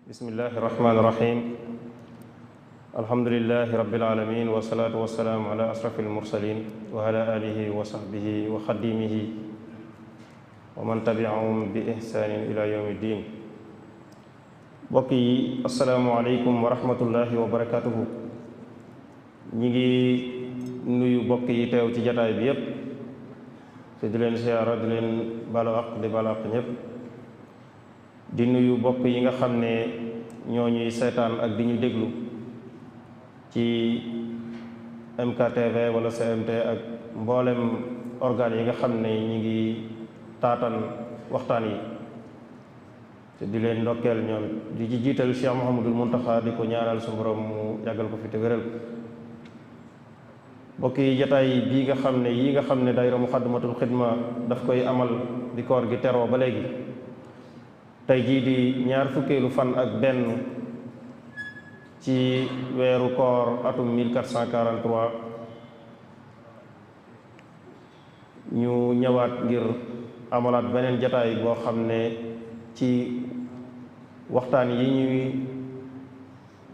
bismillahi irrahmani irrahim alhamdulilahi rabilalamin wasalaatu wasalaamu ala asrafi almursalin wa ala alihi wa sahbihi wa xadimihi wa man tabiahum bi ihsanin ila yawmi ddin. mbokk yi asalaamualeykum wa rahmatullahi wa barakatuhu. ñi ngi nuyu mbokk yi teew ci jataay bi yépp te di leen siyaara di leen balu aq di balu aq ñépp, di nuyu mbokk yi nga xam ne ñoo ñuy seetaan ak di ñu déglu ci MKTV wala CMT ak mboolem organes yi nga xam ne ñi ngi taatan waxtaan yi, te di leen ndokkeel ñoom di ci jiital Cheikh Mouhamadul Muntaxa di ko ñaanal su borom mu yàggal ko fi te wéral. mbokk yi jataay bii nga xam ne yi nga xam ne daayira Muxaddamatul Xidma daf koy amal di koor gi teroo ba léegi, tey jii di ñaar fukkeelu fan ak benn ci weeru koor atum 1443 ñu ñëwaat ngir amalaat beneen jataay boo xam ne ci waxtaan yi ñuy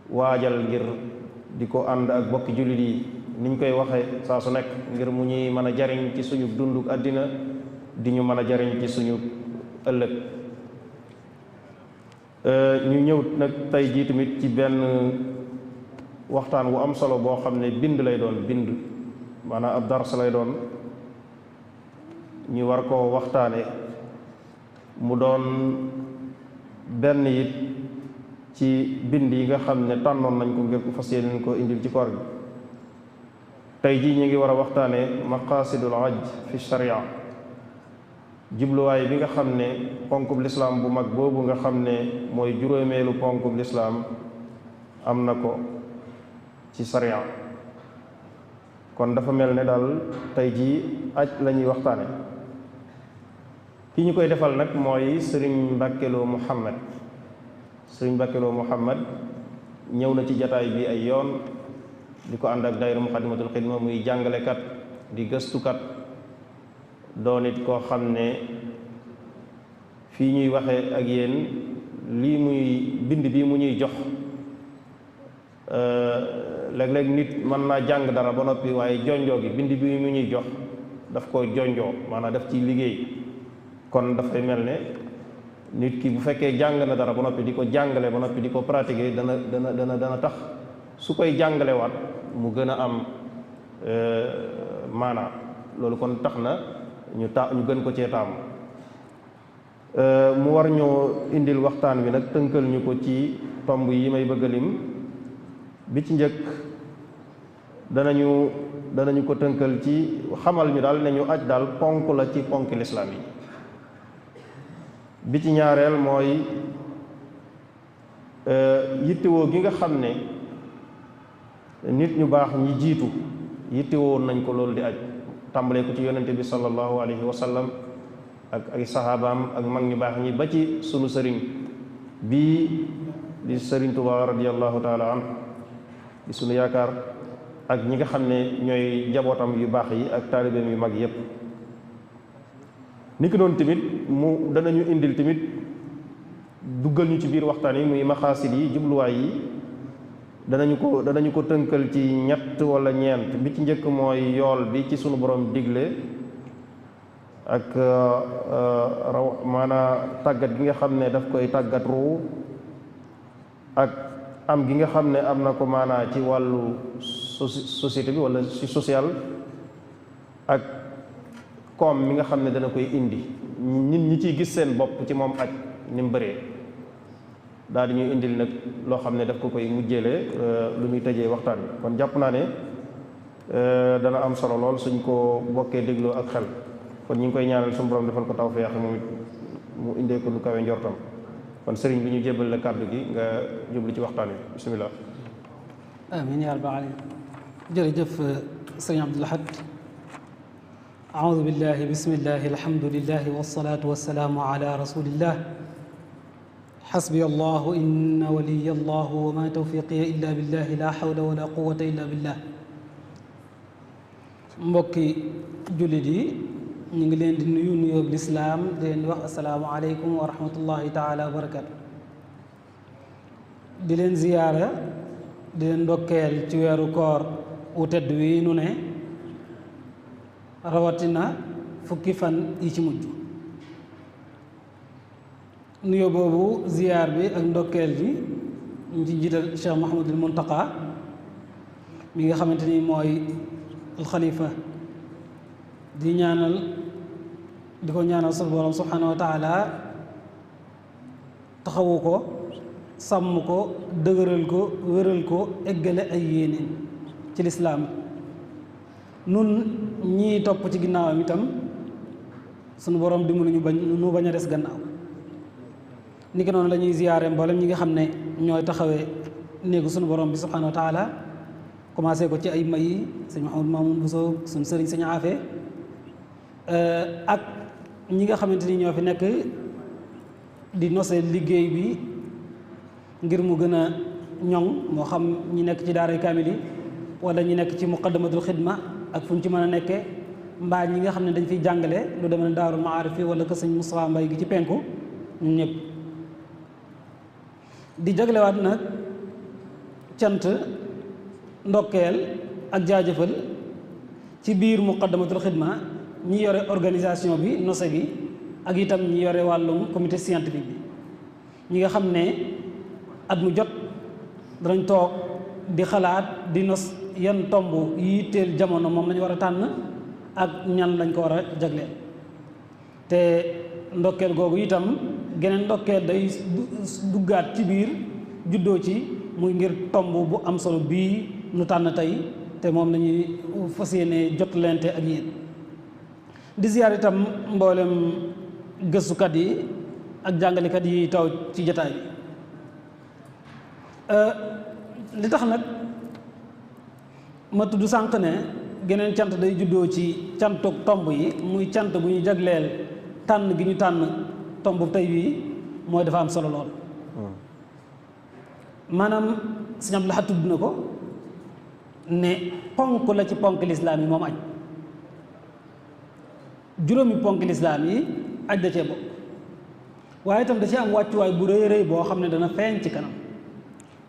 waajal ngir di ko ànd ak bokki jullit yi niñ koy waxe saa su nekk ngir mu ñuy mën a jariñ ci suñu dunduk àddina di ñu mën a jariñ ci suñu ëllëg. ñu ñëw nag tey jii tamit ci benn waxtaan wu am solo boo xam ne bind lay doon, bind maanaam ab dars lay doon, ñu war koo waxtaane mu doon benn it ci bind yi nga xam ne tànnoon nañ ko ngir ko fas yéene ko indil ci koor gi. tey jii ñu ngi war a waxtaane maqasidul hajj fi sharia, jubluwaay bi nga xam ne ponkub lislaam bu mag boobu nga xam ne mooy juróomeelu ponkub lislaam am na ko ci sharia. kon dafa mel ne daal tey jii aj la ñuy waxtaane. ki ñu koy defal nag mooy sëriñ Mbàkkeloo Muhammad. sëriñ Mbàkkeloo Muhammad ñëw na ci jataay bi ay yoon di ko ànd ak daayira Muxaddamatul Xidma, muy jàngalekat di gëstukat, doon it koo xam ne fii ñuy waxe ak yéen lii muy bind bi mu ñuy jox léeg-léeg nit mën naa jàng dara ba noppi waaye jonjoo gi bind bi mu ñuy jox daf ko jonjoo, maanaam daf ci liggéey. kon dafay mel ne nit ki bu fekkee jàng na dara ba noppi di ko jàngale ba noppi di ko pratiquer dana tax su koy jàngalewaat mu gën a am maanaa. loolu kon tax na ñu gën ko cee taamu. mu war ñoo indil waxtaan wi nag tënkal ñu ko ci tomb yi may bëgg a lim. bi ci njëkk danañu ko tënkal ci xamal ñu daal ne ñu aj daal ponk la ci ponk lislaam yi. bi ci ñaareel mooy yittewoo gi nga xam ne nit ñu baax ñi jiitu yittewoo nañ ko loolu di aj, tàmbalee ko ci yonente bi sallallahu alayhi wa sallam ak ay saxaabaam ak mag ñu baax ñi ba ci sunu sëriñ bii di sëriñ Tuubaa radiyallahu taala anhu di sunu yaakaar, ak ñi nga xam ne ñooy njabootam yu baax yi ak taalibeem yu mag yépp. niki noonu tamit danañu indil tamit duggal ñu ci biir waxtaan yi muy maxaasid yi, jubluwaay yi. danañu ko tënkal ci ñett wala ñeent. bi ci njëkk mooy yool bi ci sunu borom digle ak maanaa tàggat gi nga xam ne daf koy tàggat ruu, ak am gi nga xam ne am na ko maanaa ci wàllu société bi wala ci social, ak koom mi nga xam ne dana koy indi nit ñi ciy gis seen bopp ci moom aj ni mu bëree. daal di ñuy indil nag loo xam ne daf ko koy mujjele lu muy tëjee waxtaan bi. kon jàpp naa ne dana am solo lool suñ ko bokkee dégloo ak xel. kon ñu ngi koy ñaanal suñu borom defal ko tawfeex moom it mu indee ko lu kawe njortam. kon sëriñ bi ñu jébbal la kàddu gi nga jublu ci waxtaan wi bisimilah. amiin yaa rabbal aalamiin. jërëjëf sëriñ Abdul Ahad أعوذ بالله بسم الله الحمد لله والصلاة والسلام على رسول الله حسبي الله إن ولي الله وما توفيقي إلا بالله لا حول ولا قوة إلا بالله mbokki jullit yi ñu ngi leen di nuyu nuyoo bi lislaam di leen wax asalaamu aleykum wa rahmatullahi taala wa barakatu di leen ziyaara di leen ndokkeel ci weeru koor wu tedd wi nu ne rawatina fukki fan yi ci mujj nuyoo boobu ziyaar bi ak ndokkeel bi ñu ci jiital Cheikh Mouhamadul Muntaqa mi nga xamante ni mooy alxalifa di ko ñaanal sunu borom subhanahu wa taala taxawu ko sàmm ko dëgëral ko wéral ko eggale ay yéeneen ci lislaam nun ñii topp ci ginnaawam itam sunu borom dimbali ñu bañ a des gannaaw ni ki noonu la ñuy ziyaare mboolem ñi nga xam ne ñooy taxawee néegu sunu borom bi subhanahu wa taala commencé ko ci ay may yi sëñ Mouhamadou Mamoun Bousso suñ sëriñ sëñ Afe ak ñi nga xamante ni ñoo fi nekk di nose liggéey bi ngir mu gën a ñoŋ moo xam ñi nekk ci daaray kaamil yi wala ñi nekk ci muqaddamatul xidma ak fu ñu ci mën a nekkee mbaa ñi nga xam ne dañ fiy jàngale lu demee ne daarul maarif yi wala ko sëñ Moustapha Mbay gi ci penku ñun ñëpp di jaglewaat nag cant ndokkeel ak jaajëfal ci biir muqaddamatul xidma ñi yore organisation bi nose bi ak itam ñi yore wàllum comité scientifique bi ñi nga xam ne at mu jot danañ toog di xalaat di nos yan tomb yi teel jamono moom lañu war a tànn ak ñan lañ ko war a jagleel te ndokkeel googu itam geneen ndokkeel day duggaat ci biir juddoo ci muy ngir tomb bu am solo bii nu tànn tey te moom lañuy fas yéene jot lente ak yéen di ziyaar itam mboolem gëstukat yi ak jàngalekat yi taw ci jataay bi li tax nag ma tudd sànq ne geneen cant day juddoo ci cantuk tomb yi muy cant bu ñu jagleel tànn gi ñu tànn tomb tey bii mooy dafa am solo lool maanaam sëñ Abdou Lahad tudd na ko ne ponk la ci ponk lislaam yi moom aj juróomi ponk lislaam yi aj da cee bokk waaye itam da ci am wàccuwaay bu rëy rëy boo xam ne dana feeñ ci kanam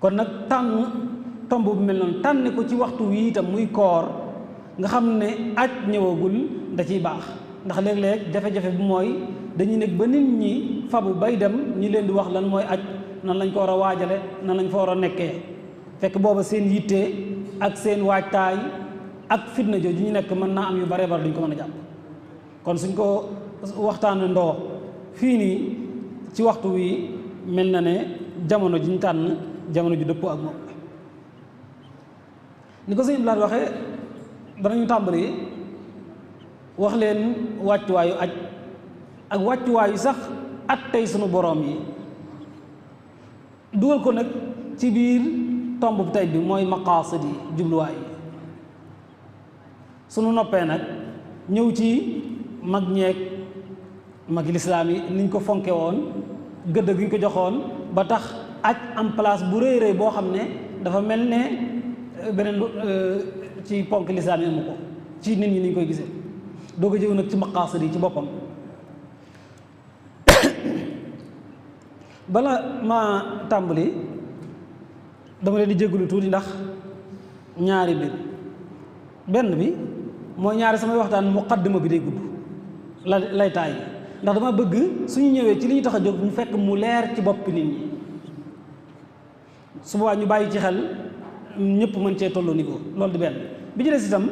kon nag tànn tomb bu mel noonu tànn ko ci waxtu wi itam muy koor nga xam ne aj ñëwagul da ciy baax ndax léeg-léeg jafe-jafe bi mooy dañuy nekk ba nit ñi fabu bay dem ñi leen di wax lan mooy aj nan lañ ko war a waajale nan lañ fa war a nekkee fekk booba seen yitte ak seen waajtaay ak fitna jooju ñu nekk mën naa am yu bare bare duñ ko mën a jàpp kon suñ ko waxtaane ndoo fii nii ci waxtu wi mel na ne jamono ji ñu tànn jamono ju dëppoo ak moom ni ko sëñ Blaat waxee danañu tàmbali wax leen wàccuwaayu aj ak wàccuwaayu sax at tey sunu boroom yi dugal ko nag ci biir tomb bu tey bi mooy maqaasid yi jubluwaay yi sunu noppee nag ñëw ci mag ñeeg magi lislaam yi niñ ko fonke woon gëdd gi ñu ko joxoon ba tax aj am place bu rëy rëy boo xam ne dafa mel ne beneen ci ponk lislaam yi amu ko ci nit ñi niñ koy gisee doo ko jëw nag ci maqaasid yi ci boppam bala ma tàmbali dama leen di jégalu tuuti ndax ñaari mbir benn bi mooy ñaari samay waxtaan muqaddima bi day gudd lay taay ndax dama bëgg suñu ñëwee ci li ñu tax a jóg ñu fekk mu leer ci bopp nit ñi su boobaa ñu bàyyi ci xel ñëpp mën cee tolloo niveau loolu di benn bi ci des itam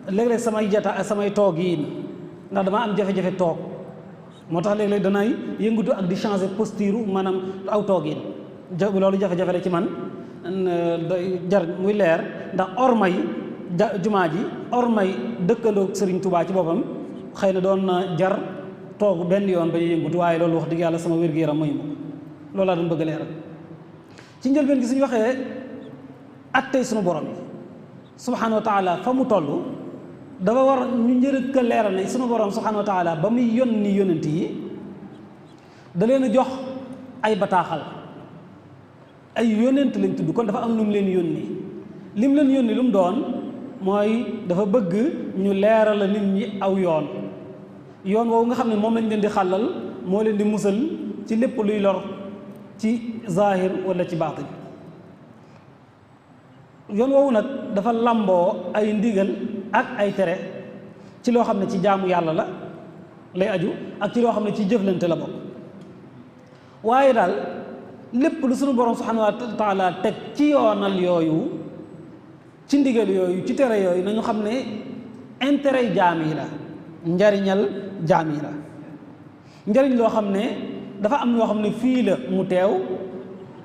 léeg-léeg samay jata ak samay toog yi ndax dama am jafe-jafe toog moo tax léeg-léeg danay yëngatu ak di changer posture maanaam aw toog yi loolu jafe-jafe la ci man jar muy leer ndax ormay jumaa ji ormay dëkkandoo Sëriñ Tubaa ci boppam xëy na doon na jar toog benn yoon ba yëngutu waaye loolu wax dëgg yàlla sama wér-gu-yaram mayu ma loolu laa doon bëgg leeral ci njëlbeen gi suñu waxee at tey suñu borom yi subhanahu wa taala fa mu toll dafa war ñu njëriñ ko leeral ne sunu borom subhanahu wa taala ba muy yónni yónent yi da leen a jox ay bataaxal ay yónent lañ tudd kon dafa am lu mu leen yónni lim leen yónni lu mu doon mooy dafa bëgg ñu leeral la nit ñi aw yoon woowu nga xam ne moom lañ leen di xàllal moo leen di musal ci lépp luy lor ci zahir wala ci baatin yoon woowu nag dafa lamboo ay ndigal ak ay tere ci loo xam ne ci jaamu yàlla la lay aju ak ci loo xam ne ci jëflante la bokk waaye daal lépp lu sunu borom subhanahu wa taala teg ci yoonal yooyu ci ndigal yooyu ci tere yooyu nañu xam ne intérêt jaam yi la njariñal jaam yi la njariñ loo xam ne dafa am yoo xam ne fii la mu teew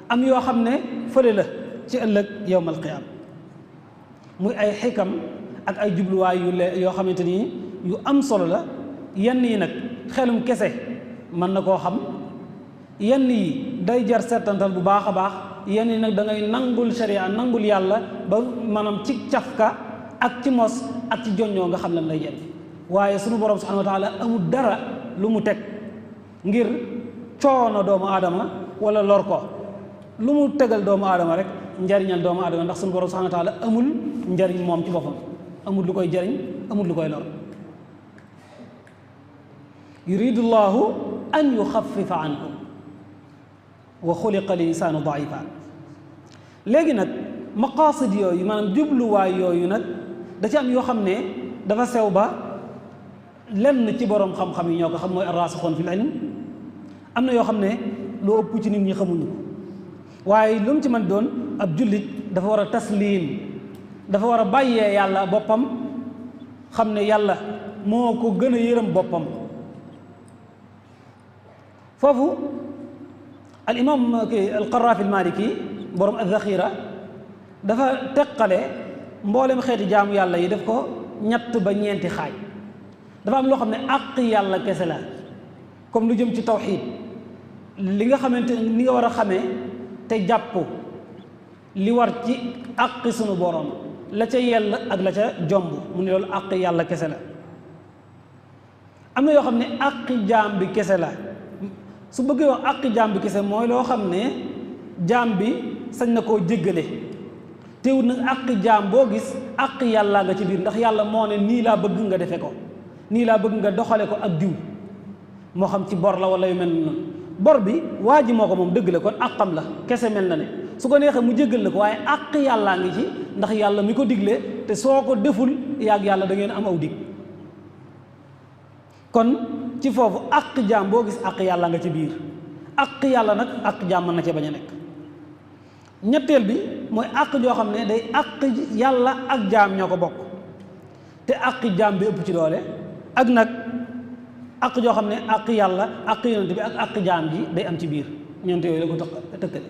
am yoo xam ne fële la ci ëllëg yowmal qiyaam muy ay xikam ak ay jubluwaay yoo xamante ni yu am solo la yenn yi nag xelum kese mën na koo xam yenn yi day jar settantal bu baax a baax yenn yi nag da ngay nangul sharia nangul yàlla ba maanaam ci cafka ak ci mos ak ci joññoo nga xam lan lay jël waaye sunu borom subhanahu wa taala amul dara lu mu teg ngir coono doomu aadama wala lor ko lu mu tegal doomu aadama rek njariñal doomu aadama ndax sunu borom subhanahu wa taala amul njariñ moom ci boppam amul lu koy jariñ amul lu koy lor yuridu llahu an yuxafifa ankum wa xuliqa l insaanu daifa léegi nag maqaasid yooyu maanaam jubluwaay yooyu nag da ci am yoo xam ne dafa sew ba lenn ci boroom xam-xam yi ñoo ko xam mooy arraasixoon fil ilm am na yoo xam ne lu ëpp ci nit ñi xamuñu ko waaye lu mu ci mën doon ab jullit dafa war a tasliim dafa war a bàyyee yàlla boppam xam ne yàlla moo ko gën a yërëm boppam foofu al imam al qaraafi al maliki borom az-zaxira dafa teqale mboolem xeeti jaamu yàlla yi def ko ñett ba ñeenti xaaj dafa am loo xam ne àq yàlla kese la comme lu jëm ci tawxiid li nga xamante ni nga war a xamee te jàpp li war ci àq sunu borom la ca yell ak la ca jomb mu ne loolu àq yàlla kese la am na yoo xam ne àq jaam bi kese la su bëggee wax àq jaam bi kese mooy loo xam ne jaam bi sañ na koo jéggale teewul nag àq jaam boo gis àq yàlla nga ci biir ndax yàlla moo ne nii laa bëgg nga defe ko nii laa bëgg nga doxale ko ak diw moo xam ci bor la wala yu mel noonu bor bi waa ji moo ko moom dëgg la kon àqam la kese mel na ne su ko neexee mu jéggal la ko waaye àq yàllaa ngi ci ndax yàlla mi ko digle te soo ko deful yàgg yàlla da ngeen am aw dig kon ci foofu àq jaam boo gis àq yàlla nga ci biir àq yàlla nag àq jaam mën na cee bañ a nekk ñetteel bi mooy àq joo xam ne day àq yàlla ak jaam ñoo ko bokk te àq jaam bi ëpp ci doole ak nag àq joo xam ne àq yàlla àq yonent bi ak àq jaam ji day am ci biir ñeent yooyu la ko tëkkale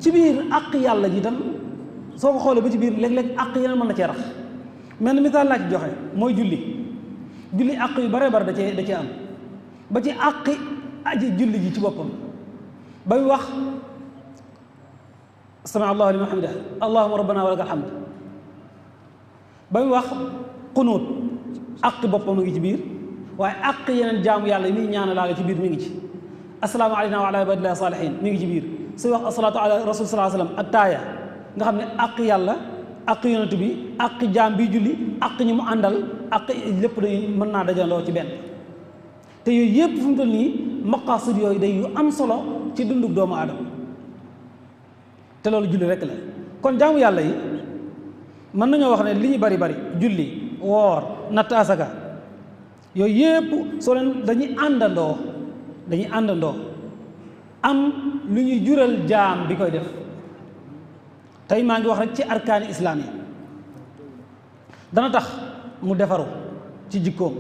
ci biir àq yàlla ji tam soo ko xoolee ba ci biir léeg-léeg àq yeneen mën na cee rax mel ni misaal laa ci joxe mooy julli àq yu bare bare da cee am ba ci àqi aji julli ji ci boppam ba mu wax sami allahu liman hamida allahumma rabbana wa lakal hamd ba mu wax xunuut àqi boppam a ngi ci biir waaye àq yeneen jaamu yàlla yi muy ñaanalaale ci biir mi ngi ci assalaamu alayna wa ala ibadillahi salihin mi ngi ci biir suy wax asalaatu ala rasul sallallahu alayhi wasallam ak taaya nga xam ne àq yàlla àq yonent bi àq jaam bi julli àq ñi mu àndal àq lépp day mën naa dajandoo ci benn te yooyu yëpp fu mu toll nii maqaasid yooyu day yu am solo ci dundug doomu aadama te loolu julli rek la kon jaamu yàlla yi mën nañoo wax ne li ñu bari julli woor natt asaka yooyu yëpp soo leen dañuy àndandoo am lu ñuy jural jaam bi koy def tey maa ngi wax rek ci arkaani islaam yi dana tax mu defaru ci jikkoom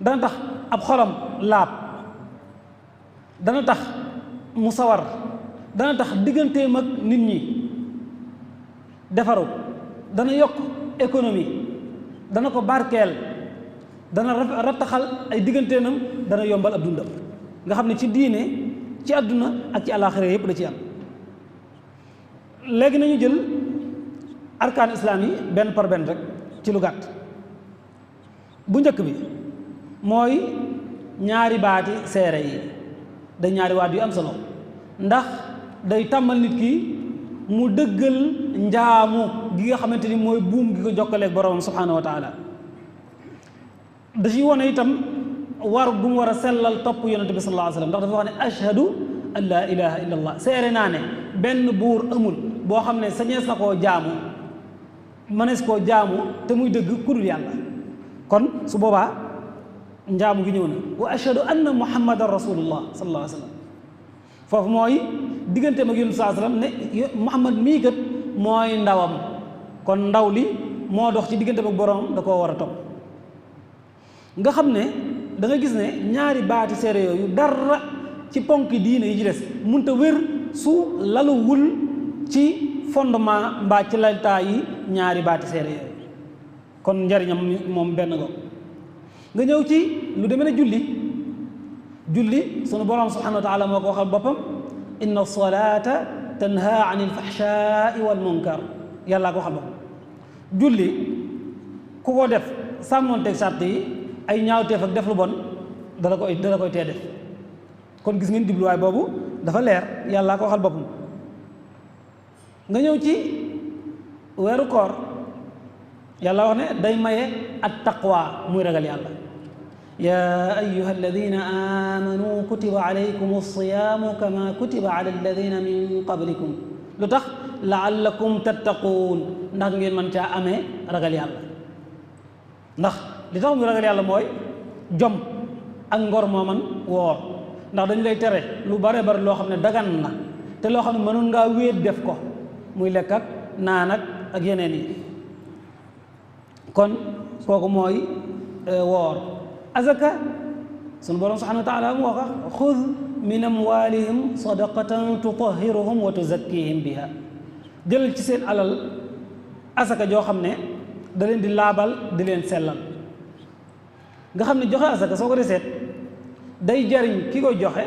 dana tax ab xolam laab dana tax mu sawar dana tax digganteem ak nit ñi defaru dana yokk économie dana ko barkeel dana rattaxal ay digganteenam dana yombal ab dundam nga xam ne ci diine ci àdduna ak ci àllaaxira yépp da ci am léegi nañu jël arkaan islaam yi benn par benn rek ci lu gàtt. bu njëkk bi mooy ñaari baati seere yi day ñaari waat yu am solo ndax day tàmmal nit ki mu dëggal njaamu gi nga xamante ni mooy buum gi ko jokkaleeg borom subhanahu wa taala. da ciy wone itam war gu mu war a sellal topp yonente bi sallallahu alayhi wa sallam ndax dafa wax ne ashhadu an laa ilaha illa allah seere naa ne benn buur amul boo xam ne sañees na koo jaamu mënees koo jaamu te muy dëgg ku dul yàlla. kon su boobaa njaamu gi ñëw na wa ashhadu anna muhammadan rasulullah sallallahu alayhi wa sallam foofu mooy digganteem ak yonent bi sallallahu alayhi wa sallam ne muhammad mii kat mooy ndawam kon ndaw li moo dox ci digganteem ak borom da koo war a topp. nga xam ne da nga gis ne ñaari baati seere yooyu dara ci ponk diine yi ci des munta wér su laluwul ci fondement mbaa ci laltaa yi ñaari baati seere yooyu kon njariñam moom benn go nga ñëw ci lu demee ne julli sunu borom subhanahu wa taala moo ko waxal boppam inna salata tanha anil fahshai wal munkar yàllaa ko waxal boppam julli ku ko def sàmmoonteeg sàrt yi ay ñaawteef ak def lu bon dala koy tee def kon gis ngeen jubluwaay boobu dafa leer yàllaa ko waxal boppam. nga ñëw ci weeru koor yàlla wax ne day maye at taqwa muy ragal yàlla ya ayuha alladina amanu kutiba alaykum alsiyaamu kama kutiba ala alladina min qablikum lu tax laallakum tattaquun ndax ngeen mën caa amee ragal yàlla ndax li tax muy ragal yàlla mooy jom ak ngor moo man woor ndax dañu lay tere lu bare bare loo xam ne dagan na te loo xam ne mënoon ngaa wéet def ko muy lekk ak naan ak yeneen yi kon kooku mooy woor. azaka sunu borom subhanahu wa taala mu wax xud min amwalihim sadaqatan tutahhiruhum wa tuzakkihim biha jëlal ci seen alal asaka joo xam ne da leen di laabal di leen sellal nga xam ne joxe asaka soo ko deseet day jariñ ki koy joxe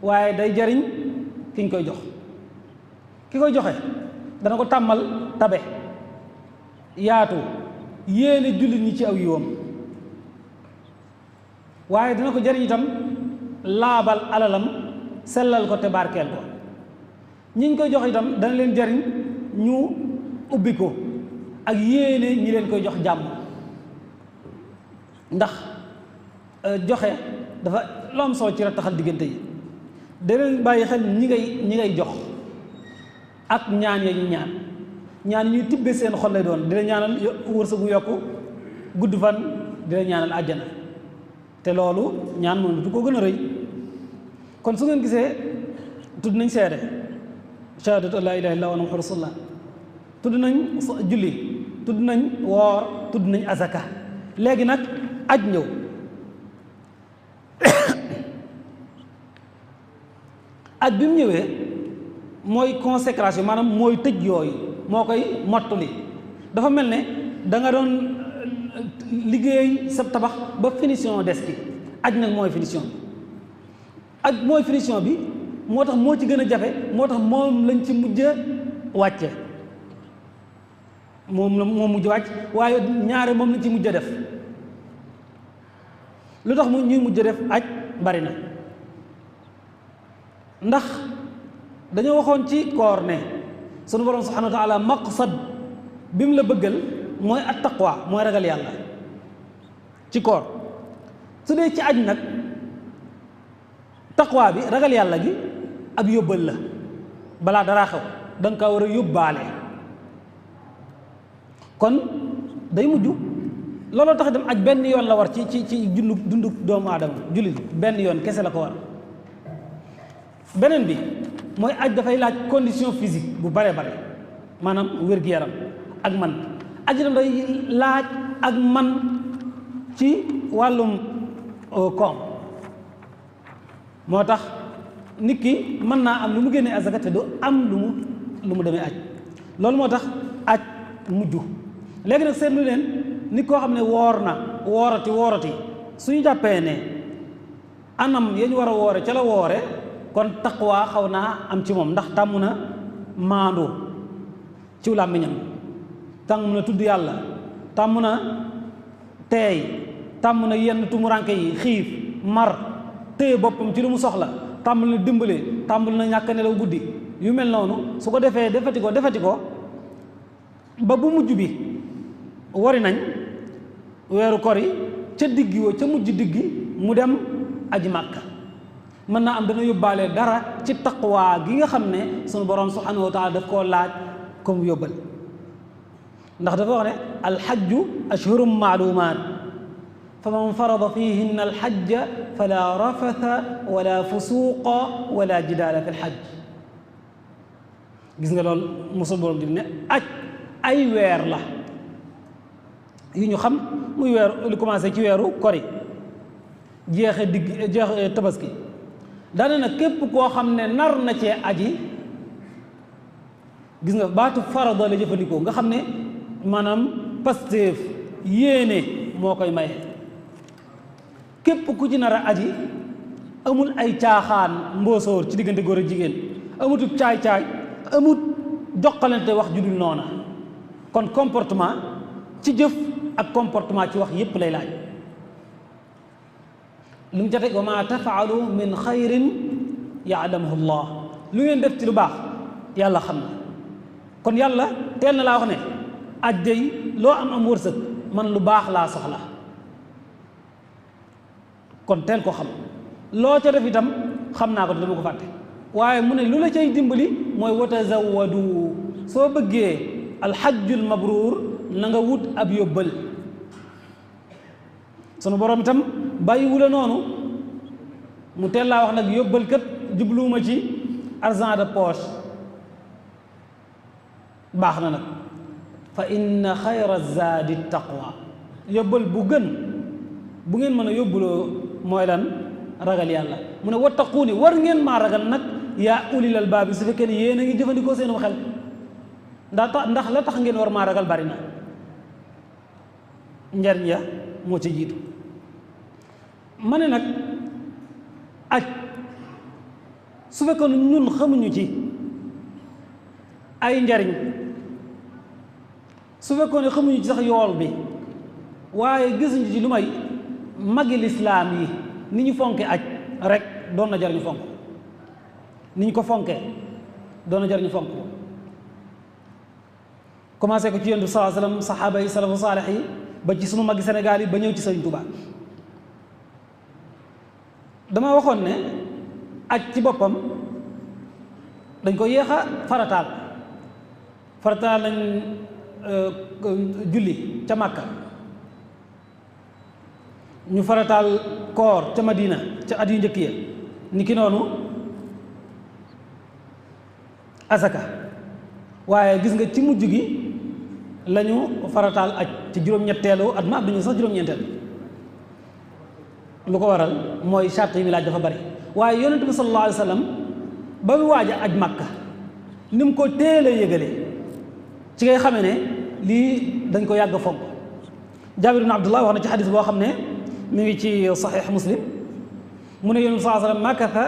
waaye day jariñ ki ñu koy jox ki koy joxe dana ko tàmmal tabe yaatu yéene jullit ñi ci aw yiwam waaye dana ko jariñ itam laabal alalam sellal ko te barkeel ko ñi ñu koy jox itam dana leen jariñ ñu ubbi ko ak yéene ñi leen koy jox jàmm ndax joxe dafa lu am solo ci rattaxal diggante yi da leen bàyyi xel ñi ngay jox ak ñaan ya ñu ñaan ñuy tibbe seen xol lay doon di la ñaanal wërsëgu yokku gudd fan di la ñaanal àjjana te loolu ñaan moom du ko gën a rëy kon su ngeen gisee tudd nañ seede shahadatu an laa ilaaha illallaah wa muhammadur rasulullah tudd nañ julli tudd nañ woor tudd nañ azaka léegi nag aj ñëw aj bi mu ñëwee mooy consécration maanaam mooy tëj yooyu moo koy mottali dafa mel ne da nga doon liggéey sa tabax ba finition des ki aj nag mooy finition bi aj mooy finition bi moo tax moo ci gën a jafe moo tax moom lañ ci mujj wàcce moom mujj wàcc waaye ñaare moom lañ ci mujj def lu tax mu ñuy mujj def aj bari na ndax dañoo waxoon ci koor ne sunu borom subhanahu wa taala maqsad bi mu la bëggal mooy at taqwa mooy ragal yàlla ci koor su dee ci aj nag taqwa bi ragal yàlla gi ab yóbbal la balaa daraa xew da nga kaa war a yóbbaale kon day mujj looloo tax dem aj benn yoon la war ci dundu doomu aadama jullit benn yoon kese la ko war beneen bi mooy aj dafay laaj condition physique bu bare bare maanaam wér-gu-yaram ak man aj itam day laaj ak man ci wàllum koom moo tax nit ki mën naa am lu mu génnee azaka te du am lu mu demee aj loolu moo tax aj mujj léegi nag seetlu leen nit koo xam ne woor na woorati suñu jàppee ne anam ya ñu war a woore ca la woore kon taqwa xaw naa am ci moom ndax tàmm na maandu ci làmmiñam tàmm na tudd yàlla tàmm na teey tàmm na yenn tumuranke yi xiif mar téye boppam ci lu mu soxla tàmbal na dimbale tàmbal na ñàkk nelaw guddi yu mel noonu su ko defee defati ko ba bu mujj bi wari nañ weeru kori ca diggi wa ca mujj diggi mu dem aji màkka mën naa am dana yóbbaale dara ci taqwa gi nga xam ne sunu borom subhanahu wa taala daf koo laaj comme yóbbal ndax dafa wax ne alxajju ashhurum maalumaat fa man farada fihinna alxajja fala rafatha wala fusuqa wala jidaala fi lxajj gis nga loolu mosul borom di ne aj ay weer la yu ñu xam muy weer lu commencé ci weeru kori jeexe tabaski daane na képp koo xam ne nar na cee aji gis nga baatu farada la jëfandikoo nga xam ne maanaam pasteef yéene moo koy maye képp ku ci nar a aji amul ay caaxaan mboosóor ci diggante góor ak jigéen amutub caay-caay amut joxalante wax ju dul noona kon comportement ci jëf ak comportement ci wax yépp lay laaj lu mu ca teg wa ma tafaalu min xayrin yaalamuhu llah lu ngeen def ci lu baax yàlla xam na kon yàlla teel na laa wax ne aj day loo am wërsëg man lu baax laa soxla kon teel ko xam loo ca def itam xam naa ko te dama ko fàtte waaye mu ne lu la cay dimbali mooy wa tazawwadu soo bëggee alxajjul mabruur na nga wut ab yóbbal sunu borom itam bàyyiwu la noonu mu teel laa wax nag yóbbal kat jubluwuma ci argent de poche baax na nag fa inna xayra zaadi taqwa yóbbal bu gën bu ngeen mën a yóbbuloo mooy lan ragal yàlla mu ne wattaquuni war ngeen maa ragal nag yaa ulil albaabi su fekkee ne yéen a ngi jëfandikoo seenu xel ndax la tax ngeen war maa ragal bari na njariñ ya moo ci jiitu ma ne nag aj su fekkoon ñun xamuñu ci ay njariñ su fekkoon ne xamuñu ci sax yool bi waaye gisuñu ci lu may magi lislaam yi ni ñu fonke aj rek doon na jar ñu fonk ni ñu ko fonkee doon na jar ñu fonk commencé ko ci yonent bi sallallahu alayhi wasallam saxaaba yi salafu saalix yi ba ci sunu magi Sénégal yi ba ñëw ci Sëriñ Tuubaa dama waxoon ne aj ci boppam dañ ko yéex a farataal nañ julli ca Màkka ñu farataal koor ca Madina ca at yu njëkk ya ni ki noonu asaka waaye gis nga ci mujj gi lañu farataal aj ci juróom-ñetteelu at ma ab dañu sax juróom-ñeenteel lu ko waral mooy charte yi mi laaj dafa bari waaye yonent bi sallallahu alayhi wa sallam ba mu waaj a aj Makka ni mu ko teel a yëgale ci ngay xamee ne lii dañ ko yàgg fonk Jaabir ibn Abdullah wax na ci xadis boo xam ne mi ngi ci saxiix Muslim mu ne yonent bi sallallahu alayhi wa sallam makatha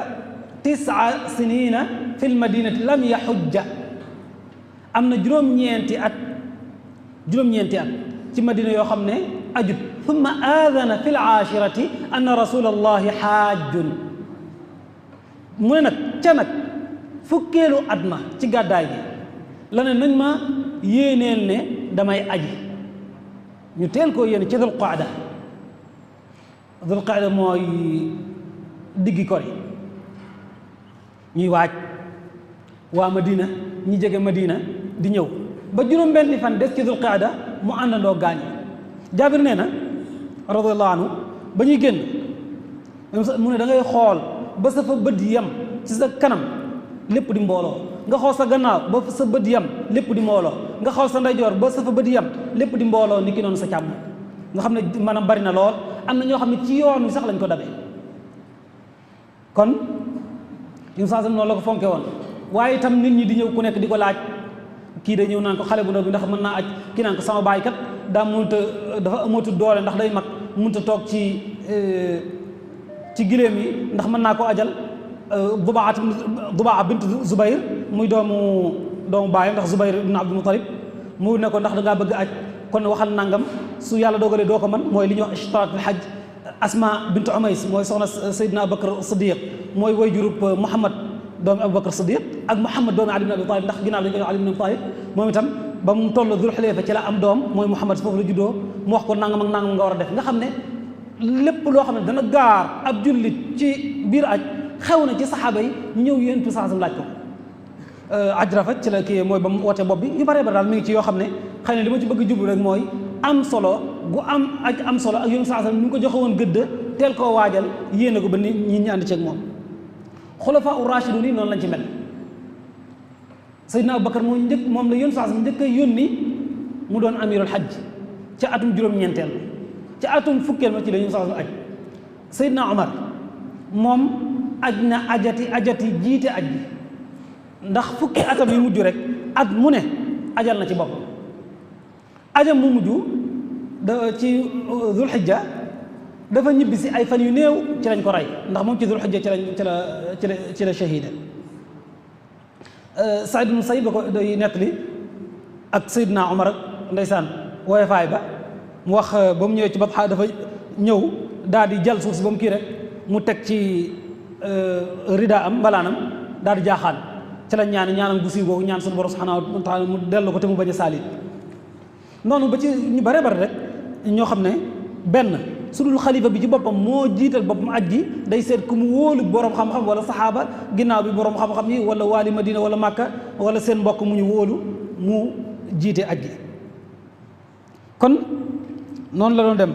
9 sinina fi lmadinati lam yaxujja am na juróom-ñeenti at ci madina yoo xam ne ajut thumma aadana fi l-aashirati anna rasulallahi xaajjun mu ne nag ca nag fukkeelu at ma ci gàddaay gi la ne nañ ma yéeneel ne damay aji ñu teel koo yéene ci dul qaada mooy diggi kori ñuy waaj waa Madina ñi jege Madina di ñëw ba juróom-benni fan des ci dul qaada mu àndandoo gaañ Jaabir nee na radiyallahu anhu ba ñuy génn mu ne da ngay xool ba sa fa bët yam ci sa kanam lépp di mbooloo nga xool sa gannaaw ba sa bët yam lépp di mbooloo nga xool sa ndeyjoor ba sa fa bët yam lépp di mbooloo ni ki noonu sa càmm nga xam ne maanaam bari na lool am na ñoo xam ne ci yoon wi sax lañ ko dabee kon yu saasam noonu la ko fonke woon waaye itam nit ñi di ñëw ku nekk di ko laaj kii day ñëw naan ko xale bu ndaw bi ndax mën naa aj kii naan ko sama baay kat daa mënut a dafa amatul doole ndax day mag mënut a toog ci giléem yi ndax mën naa koo ajal Dubaa bint Zubayr muy doomu baayam ndax Zubayr ibn Abdul Muttalib mu ne ko ndax da ngaa bëgg aj kon waxal nangam su yàlla dogalee doo ko man mooy li ñuy wax ishtiraakul hajj. Asma bintu Umays mooy soxna Seydina Abubakar Siddiq mooy way jurub Muhammad doomi Abubakar Siddiq ak Muhammad doomi Ali ibn Abi Talib ndax ginnaaw dañu koy wax Ali ibn Abi Talib moom itam ba mu toll Dul Xulayfa ci la am doom mooy Muhammad foofu la juddoo mu wax ko nangam ak nangam nga war a def nga xam ne lépp loo xam ne dana gaar ab jullit ci biir aj xew na ci saxaaba yi ñu ñëw yéen tu saxasam laaj ko aj rafet ci la kii mooy ba mu wootee bopp bi yu bare bare daal mi ngi ci yoo xam ne xëy na li ma ci bëgg jublu rek mooy am solo gu am aj am solo ak yéen saxasam ni mu ko joxe woon gëdd teel koo waajal yéene ko ba nit ñi ànd ceeg moom xulafaa u rashidun yi noonu lañ ci mel Seydina Abubakar moom la yéen saxasam njëkk a yónni mu doon amirul hajj ca atum juróom-ñeenteel ca atum fukkeel ma ci la yéen saxasam aj Seydina Omar moom aj na ajati jiite aj bi ndax fukki atam yu mujj rek at mu ne ajal na ci boppam ajam mu mujj ci Dul Hijja dafa ñibbi si ay fan yu néew ci lañ ko rey ndax moom ci Dul Hijja ci la shahida Saïd ibn Musayyib ba ko day nettali ak Seydina Omar ak ndeysaan wooye faay ba mu wax ba mu ñëwee ci bopp dafa ñëw daal di jël suuf si ba mu kii rek mu teg ci rida am mbalaanam daal di jaaxaan ci la ñaanam gu siiw googu ñaan suñu borom subhanahu wa taala mu dellu ko te mu bañ a saalit noonu ba ci ñu bare bare rek ñoo xam ne benn su dul xalifa bi ci boppam moo jiital boppam aj gi day seet ku mu wóolu borom xam-xam wala saxaaba ginnaaw bi borom xam-xam yi wala waali Madina wala Makka wala seen mbokk mu ñu wóolu mu jiite aj gi kon noonu la doon dem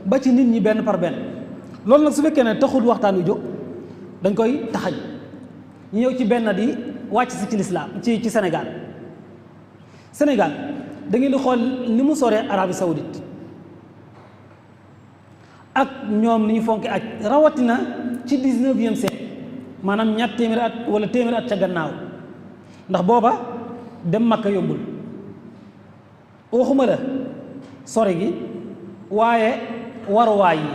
ba ci nit ñi benn par benn loolu nag su fekkee ne taxul waxtaan wi jóg dañ koy taxañ ñu ñëw ci benn di wàcc si ci lislaam ci Sénégal da ngeen di xool ni mu soree Arabie Saoudite ak ñoom ni ñu fonke aj rawatina ci 19e siècle maanaam ñaar téeméeri at wala téeméeri at ca gannaaw ndax booba dem Makka yombul waxuma la sore gi waaye waruwaay yi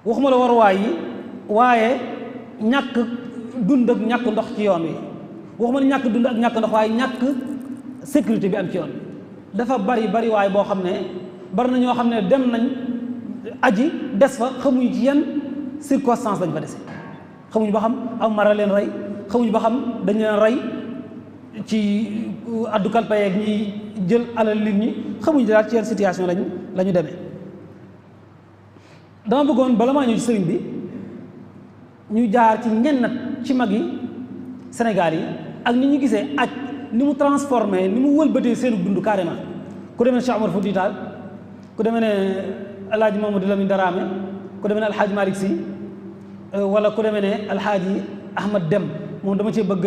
waxuma la waruwaay yi waaye ñàkk dund ak ñàkk ndox ci yoon wi waxuma la ñàkk dund ak ñàkk ndox waaye ñàkk sécurité bi am ci yoon dafa bari waaye boo xam ne bari na ñoo xam ne dem nañ aji des fa xamuñ ci yan circonstance lañ fa dese xamuñ ba xam aw mara leen rey xamuñ ba xam dañ leen rey ci addu kalpayeeg ñi jël alal nit ñi xamuñ daal ci yan situation la ñu demee dama bëggoon bala maa ñëw ci sëriñ bi ñu jaar ci ñennat ci mag yi Sénégal yi ak ni ñu gisee aj ni mu transformé ni mu wëlbatee seenu dund carrément ku demee ne Cheikh Omar Fouti Tall ku demee ne Alaaji Mamadou Lamine Daraame ku demee ne Alxaaji Malick Sy wala ku demee ne Alxaaji Ahmad Dem moom dama cee bëgg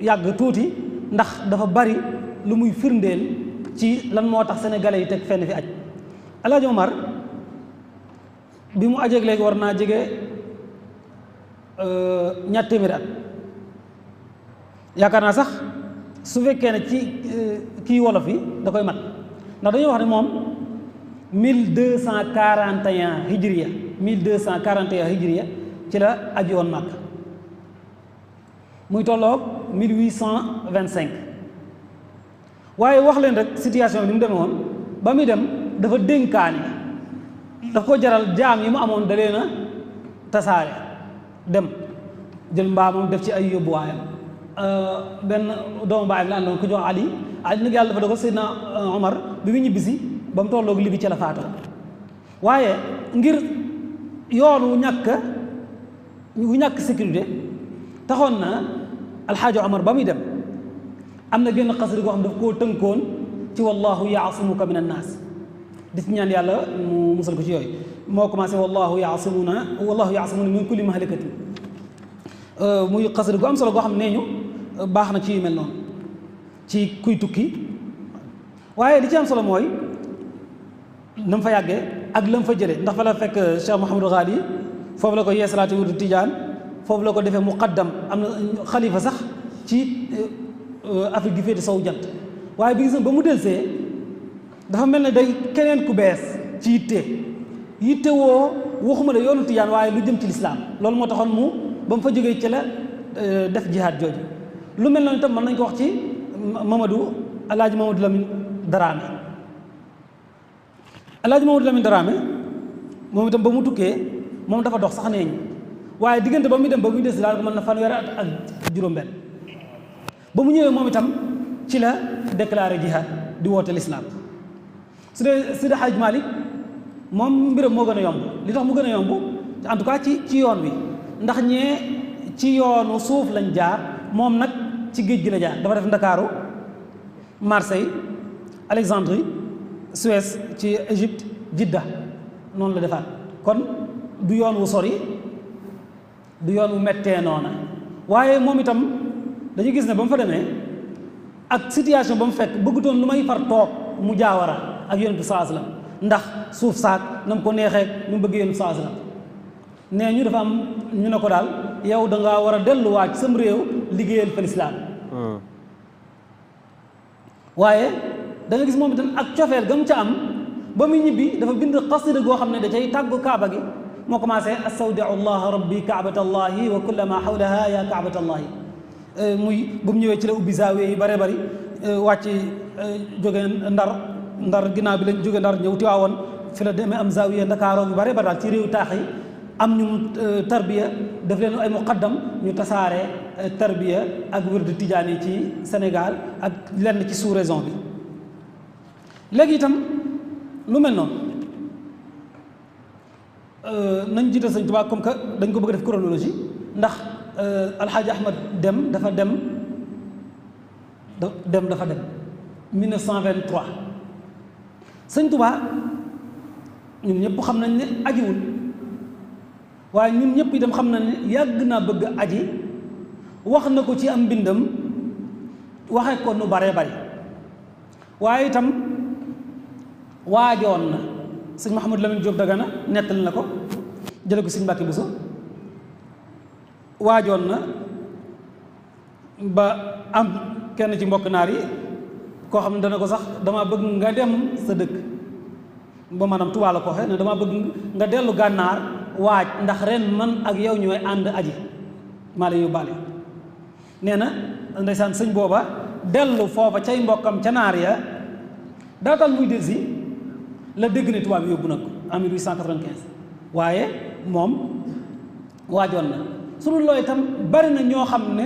yàgg tuuti ndax dafa bari lu muy firndeel ci lan moo tax sénégalais yi teg fenn fi aj Alaaji Omar bi mu ajeeg léegi war naa jege ñaar téeméeri at yaakaar naa sax su fekkee ne ci kii wolof yi da koy mat ndax dañuy wax ne moom 1241 hijriya 1241 hijriya ci la aji woon Màkk muy tolloog 1825 waaye wax leen rek situation bi ni mu demee woon ba muy dem dafa dénkaani daf ko jaral jaam yi mu amoon da leen a tasaare dem jël mbaamam def ci ay yóbbuwaayam benn doomu baayam la àndoon ku jox Ali nag yàlla dafa dogal Seydina Omar bi mu ñibbisi ba mu tolloog Libi ci la faatoo waaye ngir yoon wu ñàkk sécurité taxoon na alxaaji Omar ba muy dem am na génn xasri goo xam daf koo tënkoon ci wallahu yaasimuka min annaas di ci ñaan yàlla mu musal ko ci yooyu moo commencé wallahu yaasimuna min kulli mahlikatin muy xasri gu am solo goo xam nee ñu baax na ci yu mel noonu ci kuy tukki waaye li ci am solo mooy na mu fa yàggee ak la mu fa jëlee ndax fa la fekk Cheikh Mouhamadou Ghali foofu la ko yeesalaati wurdu Tijaan foofu la ko defee muqaddam am na xalifa sax ci Afrique gi féete sowu jant waaye bi gis na ba mu delsee dafa mel ne day keneen ku bees ci yitte woo waxuma la yoonu Tijaan waaye lu jëm ci lislaam loolu moo taxoon mu ba mu fa jógee ci la def jihaad jooju lu mel noonu itam mën nañ ko wax ci Alaaji Mamadou Lamine Daraame. El Hadj Mamadou Lamine Daraame moom itam ba mu tukkee moom dafa dox sax nee ñu waaye diggante ba muy dem ba muy des daal ko mën na fanweeri at ak juróom-benn ba mu ñëwee moom itam ci la déclaré jihad di woote l'islam. su dee Seydi Hadj Malick moom mbiram moo gën a yomb li tax mu gën a yomb en tout cas ci yoon wi ndax ñee ci yoonu suuf lañ jaar moom nag ci géej gi la jaar dafa def Ndakaaru Marseille Alexandrie Suez ci Égypte Jidda noonu la defaat kon du yoon wu sori du yoon wu mettee noona waaye moom itam dañu gis ne ba mu fa demee ak situation ba mu fekk bëggutoon lu may far toog mu jaawara ak yonent bi sallallahu alayhi wasallam ndax suuf saak na mu ko neexee nu mu bëgg yonent bi sallallahu alayhi wasallam nee ñu dafa am ñu ne ko daal yow da ngaa war a delluwaat sam réew liggéeyal fa lislaam waaye da nga gis moom itam ak cofeel ga mu ca am ba muy ñibbi dafa bind xasida goo xam ne da cay tàggu kaaba gi moo commencé astawdiu allah rabbi kaabata allahi wa kullama hawlaha ya kaabata allahi muy bu mu ñëwee ci la ubbi zaawiya yi bare bari wàcc jóge ndar ginnaaw bi lañ jóge ndar ñëw Tiwaawoon fi la demee am zaawiya Ndakaaroo yu bare bari daal ci réew taax yi am ñu tarbiya def leen ay muqaddam ñu tasaare tarbiya ak wërdu tijaan yi ci Sénégal ak lenn ci sous-région bi léegi itam lu mel noonu nañ jiital Sëñ Tuubaa comme que dañ ko bëgg def chronologie ndax Alxaaji Ahmad Dem dafa dem 1923 Sëñ Tuubaa ñun ñëpp xam nañ ne ajiwul waaye ñun ñëpp itam xam nañ ne yàgg naa bëgg aji wax na ko ci am mbindam waxe ko nu bare bari waaye itam waajoon na sëñ Mouhamadou Lamine Diop Dagana nettali na ko jële ko sëñ Mbàkke Buso waajoon na ba am kenn ci mbokk naar yi koo xam ne dana ko sax dama bëgg nga dem sa dëkk ba maanaam Tuubaa la ko waxee ne dama bëgg nga dellu gànnaar waaj ndax ren man ak yow ñooy ànd aji maa la yóbbaale nee na ndeysaan sëñ booba dellu foofa cay mbokkam ca naar ya daatal muy delsi la dégg ne tubaab bi yóbbu na ko en 1895 waaye moom waajoon na su dul loo itam bari na ñoo xam ne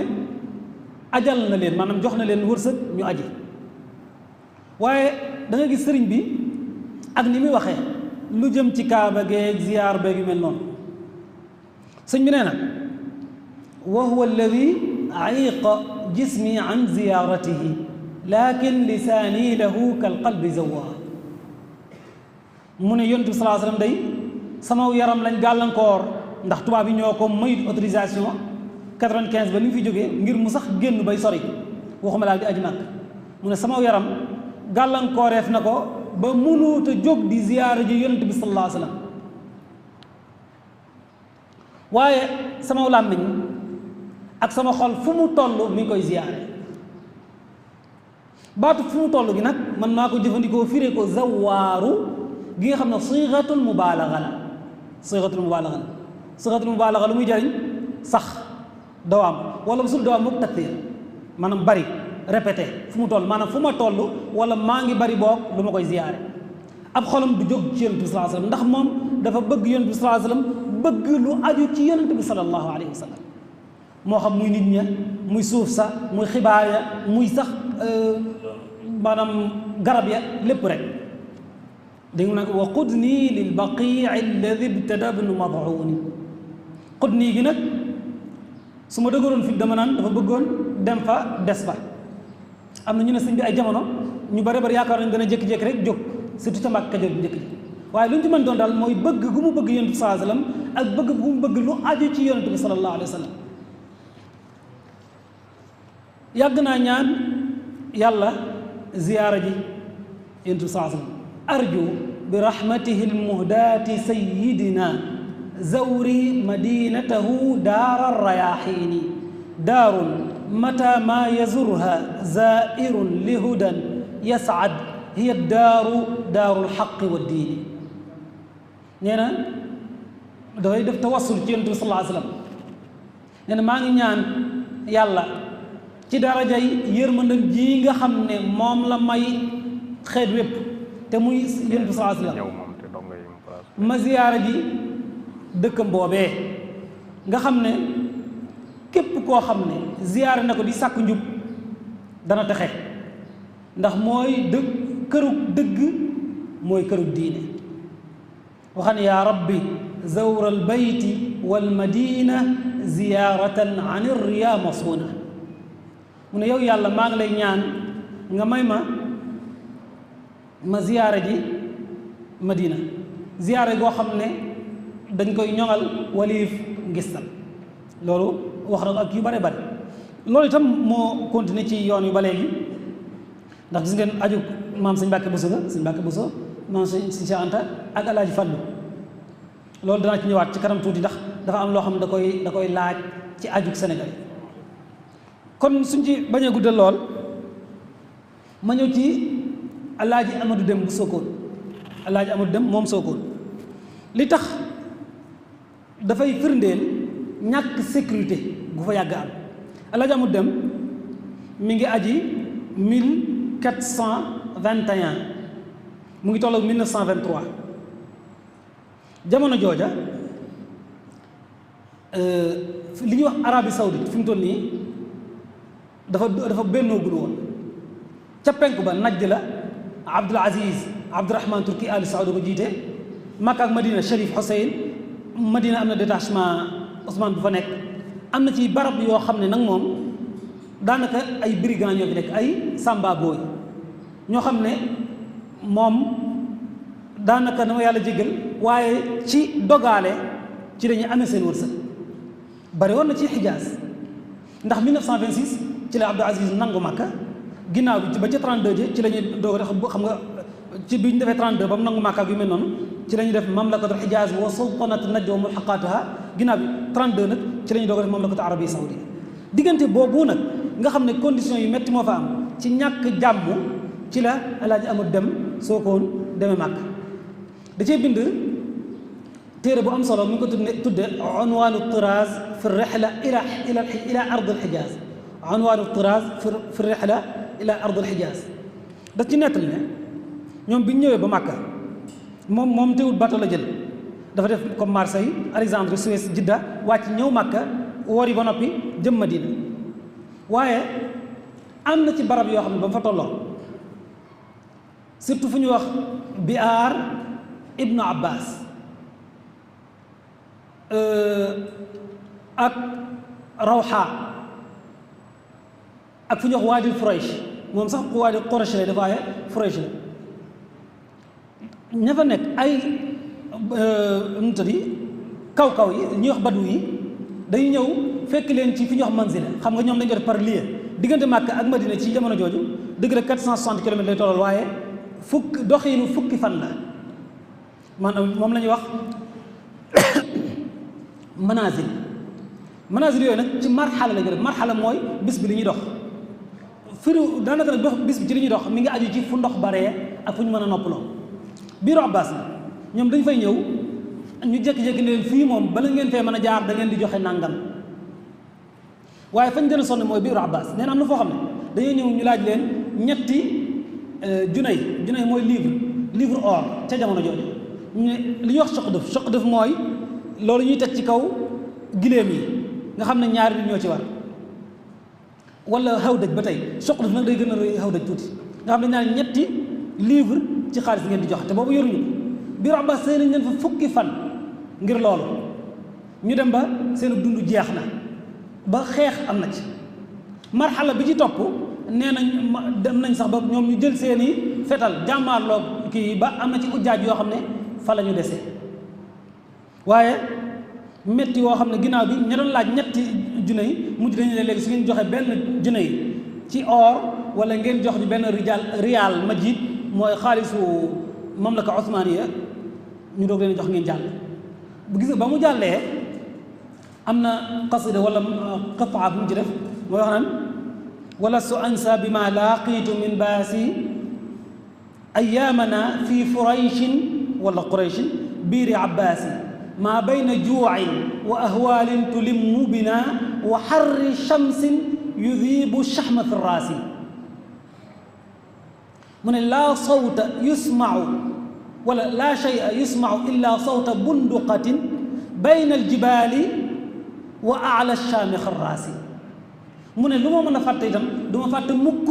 ajal na leen maanaam jox na leen wërsëg ñu aji waaye da nga gis sëriñ bi ak ni muy waxee lu jëm ci kaaba geeg ziyaar beeg yu mel noonu sëñ bi nee na wa huwa alladi ayiqa jismi an ziyaaratihi lakin lisaani lahu kal qalbi zawaa mu ne yonent bi salaa sallam day sama yaram lañ gàllankoor ndax tubaab yi ñoo ko mayut autorisation 95 ba ni mu fi jógee ngir mu sax génn bay sori waxuma laa di aji màkk mu ne sama yaram gàllankooreef na ko ba mënuut a jóg di ziyaara ji yonent bi sallallahu alayhi wa sallam waaye sama làmmiñ ak sama xol fu mu toll mi ngi koy ziyaare baatu fu mu toll gi nag man maa ko jëfandikoo firee ko zawaaru gi nga xam ne siixatul mubaalaga la siixatul mubaalaga la siixatul mubaalaga lu muy jariñ sax dawaam wala bu sul dawaam mook taktiir maanaam bari répété fu mu toll maanaam fu ma toll wala maa ngi bari boog lu ma koy ziyaare ab xolam du jóg ci yonent bi sallallahu alayhi wasallam ndax moom dafa bëgg yonent bi sallallahu alayhi wasallam bëgg lu aju ci yonent bi sallallahu alayhi wasallam moo xam muy nit ña muy suuf sa muy xibaar ya muy sax maanaam garab ya lépp rek dégg nga nag wa qudnii lil baqii alladi ibtada bnu mad'uuni qudnii gi nag su ma dëgëroon fi dama naan dafa bëggoon dem fa des fa am na ñu ne sëñ bi ay jamono ñu bari bari yaakaar nañ dana jékki-jékki rek jóg surtout ca Mbàkke Kajoor bu njëkk ji waaye lu ñu ci mën doon daal mooy bëgg gu mu bëgg yonent bi sallallahu alayhi wasallam ak bëgg gu mu bëgg lu aju ci yonent bi sallallahu alayhi wasallam yàgg naa ñaan yàlla ziyaara ji yonent bi sallallahu alayhi wasallam arju bi rahmatihi almuhdaati sayyidina zawri madinatahu daara rayaxiini daarun mata ma yazurha zairun li hudan yasad hiya daaru daaru lxaqi wa diini nee na dafay def tawassul ci yonent bi sallallahu alayhi wasallam nee na maa ngi ñaan yàlla ci darajay yërmandam ji nga xam ne moom la may xeet wépp te muy yonent bi sallallahu alayhi wasallam ma ziyaara ji dëkkam boobee nga xam ne képp koo xam ne ziyaara na ko di sàkk njub dana texe ndax mooy kërug dëgg mooy kërug diine waxan yaa rabbi zawra albayti walmadina ziyaaratan an irriya masuna mu ne yow yàlla maa ngi lay ñaan nga may ma ziyaara ji madina ziyaara goo xam ne dañ koy ñoŋal waliif ngistal loolu wax na ko ak yu bare bare loolu itam moo continué ci yoon yu ba léegi ndax gis ngeen aju maam sëñ Mbàkke Buso ga sëñ Mbàkke Buso maam sëñ Cheikh Anta ak Alaaji Fallu loolu danaa ci ñëwaat ci kanam tuuti ndax dafa am loo xam ne da koy laaj ci aju Sénégal kon suñ ci bañ a guddal lool ma ñëw ci Alaaji Amadou Dem bu Sokone Alaaji Amadou Dem moom Sokone li tax dafay firndeel ñàkk sécurité gu fa yàgg am Alaaji Amadou Dem mi ngi aji 1421 mu ngi tolloog 1923 jamono jooja li ñuy wax Arabie Saoudite fi mu toll nii dafa bennoogul woon ca penku ba Najd la Abdul Aziz Abdurahman Turki Ali Saoud ko jiite Makka ak Madina Cherif Hussein Madina am na détachement Ousmane bu fa nekk am na ci barab yoo xam ne nag moom daanaka ay brigands ñoo fi nekk ay samba booy ñoo xam ne moom daanaka dama yàlla jéggal waaye ci dogaale ci dañuy amee seen wërsëg bari woon na ci Xijaaz ndax 1926 ci la Abdou Aziz nangu Makka ginnaaw bi ba ca 32 ci la ñuy doog a xam nga ci bi ñu defee 32 ba mu nangu Makka yu mel noonu ci la ñuy def mamlakatul Xijaaz wa sultanat Najd wa mulhaqatuha ginnaaw bi 32 nag ci la ñuy doog a def mamlakatul Arabie Saoudite diggante boobu nag nga xam ne conditions yu métti moo fa am ci ñàkk jàmm ci la Alaaji Amadou Dem Sokone demee Makka da cee bind téere bu am solo mu ngi ko tudde unwaanu tiraaz fi rihla ila ard al-Hijaaz unwaanu tiraaz fi rihla ila ard al-Hijaaz da ci nettali ne ñoom bi ñu ñëwee ba Makka moom teewul bateau la jël dafa def comme Marseille Alexandrie Suez Jidda wàcc ñëw Makka woor yi ba noppi jëm Madina waaye am na ci barab yoo xam ne ba mu fa tolloo surtout fu ñu wax Bi'aar Ibnu Abbas ak Rawha ak fu ñu wax Waadi Furaysh moom sax Waadi Quraysh la dafa waaye Furaysh la ña fa nekk ay nu tëddi kaw yi ñuy wax badu yi dañuy ñëw fekk leen ci fi ñuy wax manzila xam nga ñoom dañu def par lieu diggante Makka ak Madina ci jamono jooju dëgg la 460 kilomètres lay tollal waaye doxiinu fukki fan la maanaam moom la ñuy wax manazil yooyu nag ci marxala la ñu def marxala mooy bis bi li ñuy dox firu daanaka nag dox bis bi ci li ñuy dox mi ngi aju ci fu ndox baree ak fu ñu mën a noppaloo biiru Abbas la ñoom dañ fay ñëw ñu jékki-jékki ne leen fii moom bala ngeen fee mën a jaar da ngeen di joxe nàngam waaye fañ gën a sonn mooy biiru Abbas nee na am na foo xam ne dañuy ñëw ñu laaj leen ñetti junay mooy livre or ca jamono jooju ñu ne li ñuy wax choq def mooy loolu ñuy teg ci kaw giléem yi nga xam ne ñaari nit ñoo ci war wala xaw dëj ba tey choq def nag day gën a rëy xaw dëj tuuti nga xam ne ñaari ñetti livre ci xaalis ngeen di joxe te boobu yoruñu ko biiru Abbas sëy nañ leen fa fukki fan ngir loolu ñu dem ba seen dund jeex na ba xeex am na ci marxala bi ci topp nee nañ dem nañ sax ba ñoom ñu jël seeni fetal jàmmaarloo kii ba am na ci ujjaaj yoo xam ne fa la ñu desee waaye métti woo xam ne ginnaaw bi ña doon laaj ñetti junne yi mujj dañu ne léegi su ngeen joxe benn junne yi ci or wala ngeen jox ñu benn riyaal majid mooy xaalisu mamlaka osmaniya ñu doog leen jox ngeen jàll bu gis nga ba mu jàllee am na qasida wala qataa bu mu ci def mooy wax naan wala su ansa bi ma laaqiitu min baasi ayaamana fi furayshin wala qurayshin biiri abbaasi maa bayna juucin wa ahwaalin tulimmu bina wa xarri shamsin yudiibu shaxma fi raasi mu ne laa sawta yusmau wala laa shay'a yusmau illa sawta bunduqatin bayna aljibaali wa ala shaami xarraasi mu ne lu ma mën a fàtte itam du ma fàtte mukk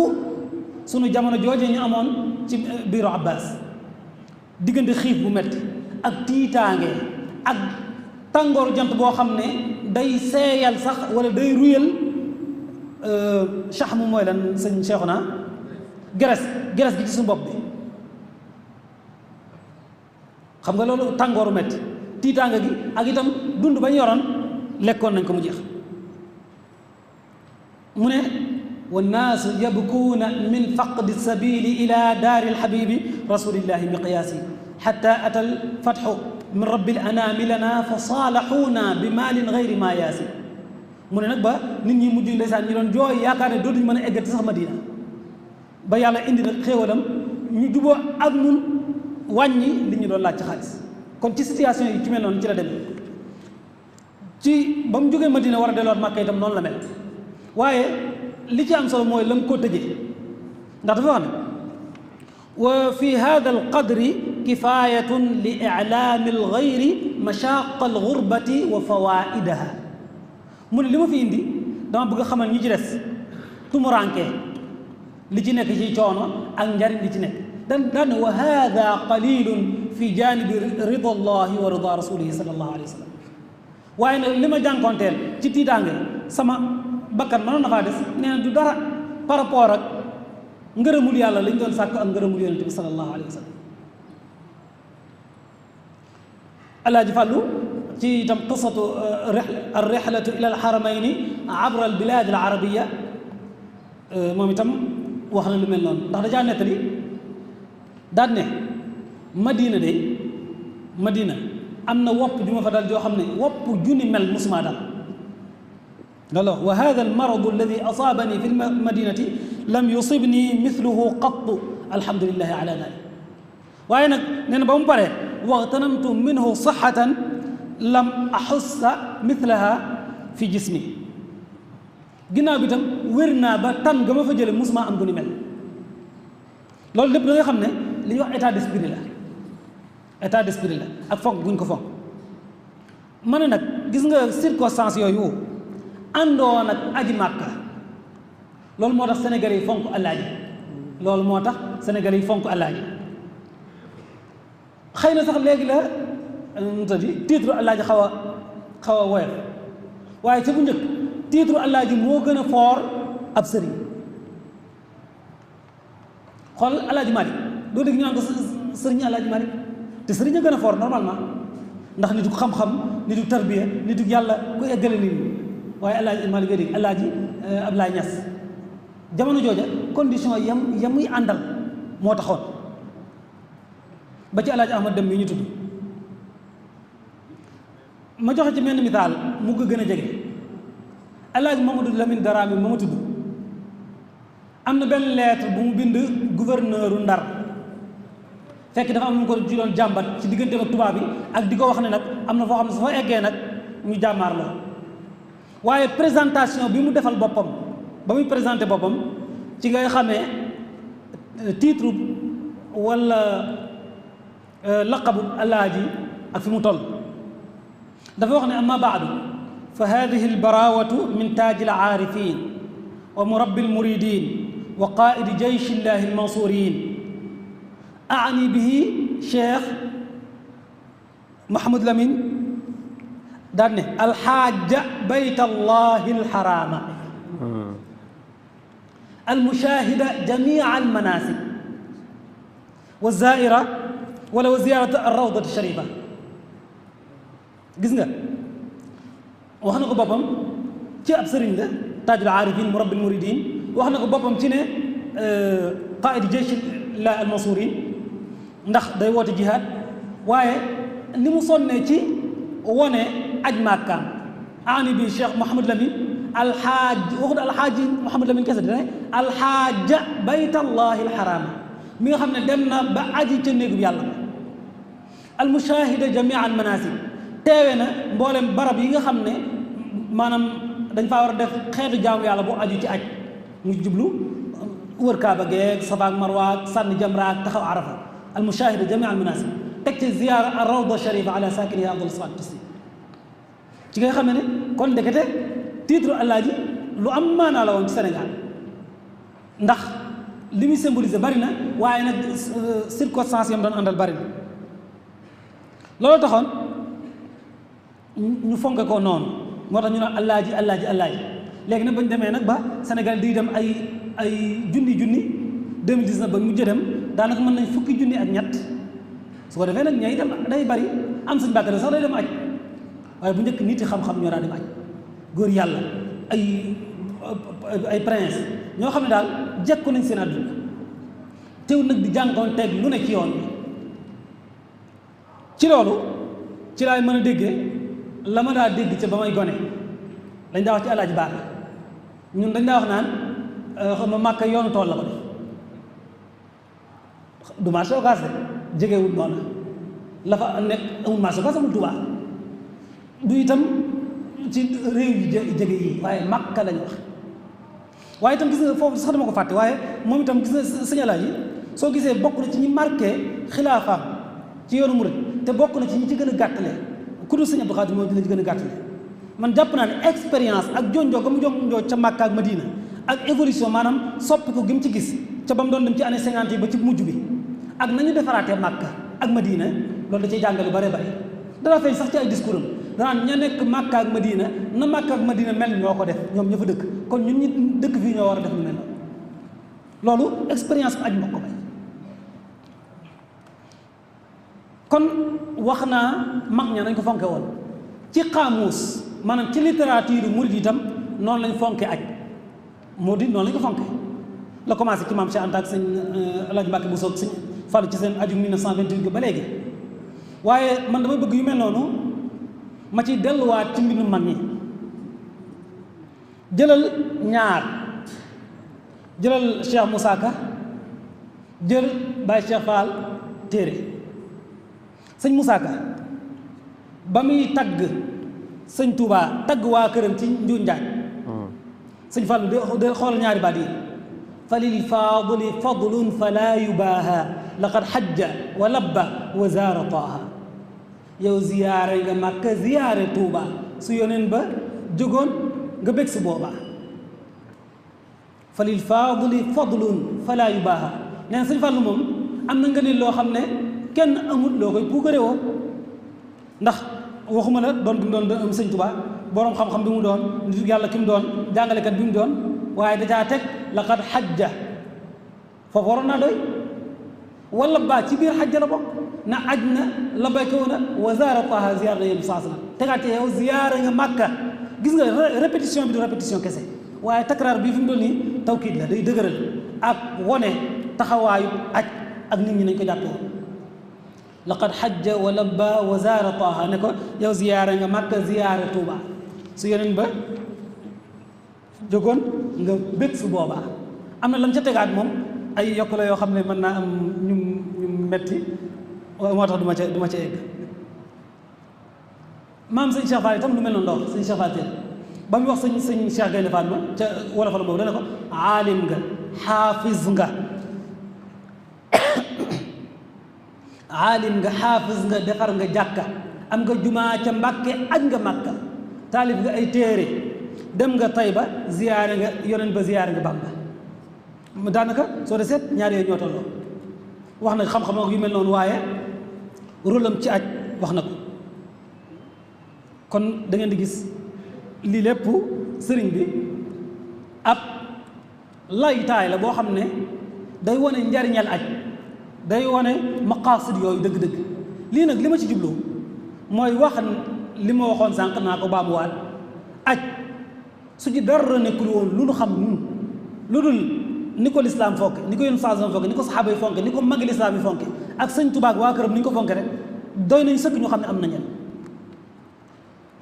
sunu jamono jooje ñu amoon ci biiru Abbas diggante xiif bu metti ak tiitaange ak tàngooru jant boo xam ne day seeyal sax wala day ruyal chax mu mooy lan sëñ Cheikhouna geres gi ci suñu bopp bi xam nga loolu tàngooru metti tiitaange gi ak itam dund ba ñu yoroon lekkoon nañ ko mu jeex mu ne wannaasu yabkuuna min faqdi sabili ila daari alxabibi rasulillahi miqyaasi xata ata alfatxu min rabbil anaami lana fa saalaxuuna bi maalin gayri maa yaasi mu ne nag ba nit ñi mujj ndeysaan ñi doon jooy yaakaar ne dootuñu mën a eggati sax Madina ba yàlla indi nag xéewalam ñu juboo ak ñun wàññi li ñu doon laaj ci xaalis kon ci situation yi ci mel noonu ci la demee ci ba mu jógee Madina war a delluwaat Màkka itam noonu la mel waaye li ci am solo mooy la mu ko tëjee ndax dafa wax ne wa fi hada alqadri kifayatun li ilaami algayri mashaqa algurbati wa fawaidaha mu ne li ma fi indi dama bëgg a xamal ñi ci des tumuranke li ci nekk ci coono ak njariñ li ci nekk daan wa hada qalilun fi janibi rida allahi wa rida rasulihi sallallahu alayhi wa sallam waaye nag li ma jànkoonteel ci tiitaange sama bakkan mënoon na faa des nee na du dara par rapport ak ngërëmul yàlla lañ doon sàkk ak ngërëmul yonente bi sallallahu alayhi wa sallam alaaji fàllu ci itam qisatu arrihlatu ila alxaramayni abra albilad alarabia moom itam wax na lu mel noonu ndax dajaa nettali daan ne madina am na wopp ju ma fa dal joo xam ne wopp junni mel musuma dal loolu wa hada almaradu alladi asaabani fi lmadinati lam yusibni mithluhu qattu alhamdulilahi ala dalik waaye nag nee na ba mu paree waxtanamtu minhu sixatan lam axussa mithlaha fi jismi ginnaaw bi tam wér naa ba tan ga ma fa jële musuma am gu ni mel loolu lépp da nga xam ne li ñuy wax état d'esprit la ak fonk guñ ko fonk ma ne nag gis nga circonstance yooyu àndoon ak aji màkka loolu moo tax sénégalais yi fonk alaaji loolu moo tax sénégalais yi fonk alaaji xëy na sax léegi la mu tëddi titre alaaji xaw a woyof waaye ca bu njëkk titre alaaji moo gën a foor ab sëriñ xool alaaji Malick doo dégg ñu naan ko sëriñ alaaji Malick te sëriñ a gën a foor normalement ndax nitu xam-xam nitu tarbiya nitu yàlla ku eggale nit ñi waaye alaaji Malick nga dégg alaaji Ablaye Niass jamono jooja condition yam muy àndal moo taxoon ba ci alaaji Ahmad Dem mi ñu tudd ma joxe ci menn misaal mu ko gën a jege alaaji Mamadou Lamine Daraame ma ma tudd am na benn lettre bu mu bind gouverneur u Ndar fekk dafa am lu mu ko ci doon jàmbat ci digganteem ak tubaab bi ak di ko wax ne nag am na foo xam ne su fa eggee nag ñu jàmmaar la waaye présentation bi mu defal boppam ba muy présenté boppam ci ngay xamee titre wala laqabu alaaji ak fi mu toll dafa wax ne amma baadu fa hadihi albarawatu min taaji alaarifin wa murabbi almuridin wa qaidi jaysh illahi almansurin aani bihi cheikh Mahamad Lamine daan ne alxaaja bayt allahi alxarama almushahida jamia almanasik wa zaira wala wa ziyarat alrawdat alsharifa gis nga wax na ko boppam ci ab sëriñ la taajul aarifin murabbi almuridin wax na ko boppam ci ne qaid jaysh la almansurin ndax day woote jihaad waaye ni mu sonnee ci wone aj màkkaam aani bi cheikh Mouhamad Lamine alxaaj waxut alxaaji Mouhamad Lamine kese dane alxaaja baytallahi alxarama mi nga xam ne dem na ba aji ca néegub yàlla almushahida jamia al manasik teewe na mboolem barab yi nga xam ne maanaam dañ faa war a def xeetu jaamu yàlla bu aju ci aj mu jublu wër kaaba geeg safa ak marwa ak sànni jamra ak taxaw arafa al mushahida jami al manasik teg ci ziyaara ar rawda sharifa ala sakiniha afdal salaatu taslim ci nga xam ne kon ndekete titre alaaji lu am maanaa la woon ci Sénégal ndax li muy symboliser bari na waaye nag circonstance yam doon àndal bari na loolu taxoon ñu fonke ko noonu moo tax ñu naan alaaji alaaji alaaji léegi nag bañ demee nag ba Sénégal di dem ay junni 2019 ba mujj dem daanaka mën nañ fukki junni ak ñett su ko defee nag ñay dem day bari am suñ bàkkale sax day dem aj waaye bu njëkk nit yi xam-xam ñoo daa dem aj góor yàlla ay prince ñoo xam ne daal jekku nañ seen àdduna teew nag di jànkoon teg lu ne ci yoon bi ci loolu ci laay mën a déggee la ma daa dégg ca ba may gone dañ daa wax ci alaaji baax ñun dañ daa wax naan xam nga màkka yoonu tool la ko def du marché occas de jegewul noonu la fa nekk amul marché occas amul Tuubaa du itam ci réew yi jege yi waaye màkka lañ wax waaye itam gis nga foofu sax dama ko fàtte waaye moom itam gis nga sëñ Alaaji soo gisee bokk na ci ñi marqué xilaafaam ci yoonu murid te bokk na ci ñi ci gën a gàttale ku dul sëñ Abdou Khadir moom dina ci gën a gàttale man jàpp naa ne expérience ak jonjoo ga mu jonjoo ca Màkka ak Madina ak évolution maanaam soppi ko gi mu ci gis ca ba mu doon dem ci année 50 yi ba ci mujj bi ak nañu defaraatee Màkka ak Madina loolu da cay jàngale lu bare bare dana feeñ sax ci ay discours am danaan ña nekk Màkka ak Madina na Màkka ak Madina mel ñoo ko def ñoom ña fa dëkk kon ñun ñi dëkk fii ñoo war a def lu mel loolu expérience bu aj moo ko may kon wax naa mag ña nañ ko fonke woon ci xaamuus maanaam ci littérature murid itam noonu lañ fonke aj moo di noonu lañ ko fonke la commencé ci maam Cheikh Anta ak sëñ Alaaji Mbàkke bu soog sëñ Fallu ci seen aju 1928 ba léegi waaye man damay bëgg yu mel noonu ma ci delluwaat ci mbindum mag ñi jëlal ñaar jëlal Cheikh Moussa Ka jël Baye Cheikh Fall téere sëñ Moussa Ka ba muy tagg sëñ Touba tagg waa këram ci Njuuj Njaaj sëñ Fallu de xool ñaari baat yi fa lil faadili fadlun fala yubaaha laqad xajja wa labba wa zaara taaha yow ziyaare nga Makka ziyaare Touba su yoneen ba jógoon nga bég si boobaa fa lil faadili fadlun fala yubaaha nee na sëñ Fallu moom am na nga ne loo xam ne kenn amul loo koy puukare woo ndax waxuma la doon bi mu doon am sëñ Touba boroom xam-xam bi mu doon nitu yàlla ki mu doon jàngalekat bi mu doon waaye dacaa teg laqad xajja foofu waroon naa doy wala baa ci biir xajja la bokk na aj na la baykaw na wa zaara taha ziyaara na yéen saa sallam tegaate yow ziyaara nga Màkka gis nga répétition bi du répétition kese waaye takraar bii fi mu doon nii tawkiid la day dëgëral ak wone taxawaayu aj ak nit ñi nañ ko jàppoo laqad xajja wa labba wa zaara taha ne ko yow ziyaara nga Màkka ziyaara Tuuba su yeneen ba jógoon nga bég su boobaa am na lam ca tegaat moom ay yokk la yoo xam ne mën naa am ñu metti moo tax du ma ca egg maam sëñ Cheikh Fall itam lu mel noonu la wax sëñ Cheikh Fall teel ba mu wax sëñ Cheikh Gaynde Fatma ca wala fala boobu dana ko aalim nga xaafiz nga aalim nga xaafiz nga defar nga jàkka am nga jumaa ca Mbàkke aj nga Màkka taalif nga ay téere dem nga Tayba ziyaare nga yoneen ba ziyaare nga Bàmba daanaka soo de seet ñaar yooyu ñoo tolloo wax na xam-xam ak yu mel noonu waaye rôlam ci aj wax na ko kon da ngeen di gis lii lépp sëriñ bi ab laytaay la boo xam ne day wane njariñal aj day wane maqaasid yooyu dëgg-dëgg lii nag li ma ci jublu mooy wax li ma waxoon sànq naa ko baamuwaat aj su ci dara nekkul woon lu nu xam ñun lu dul ni ko lislaam fonke ni ko yéen saasam fonke ni ko saxaaba yi fonke ni ko magi lislaam yi fonke ak sëñ Tuubaa ak waa këram ni ñu ko fonke rek doy nañ sëkk ñu xam ne am nañu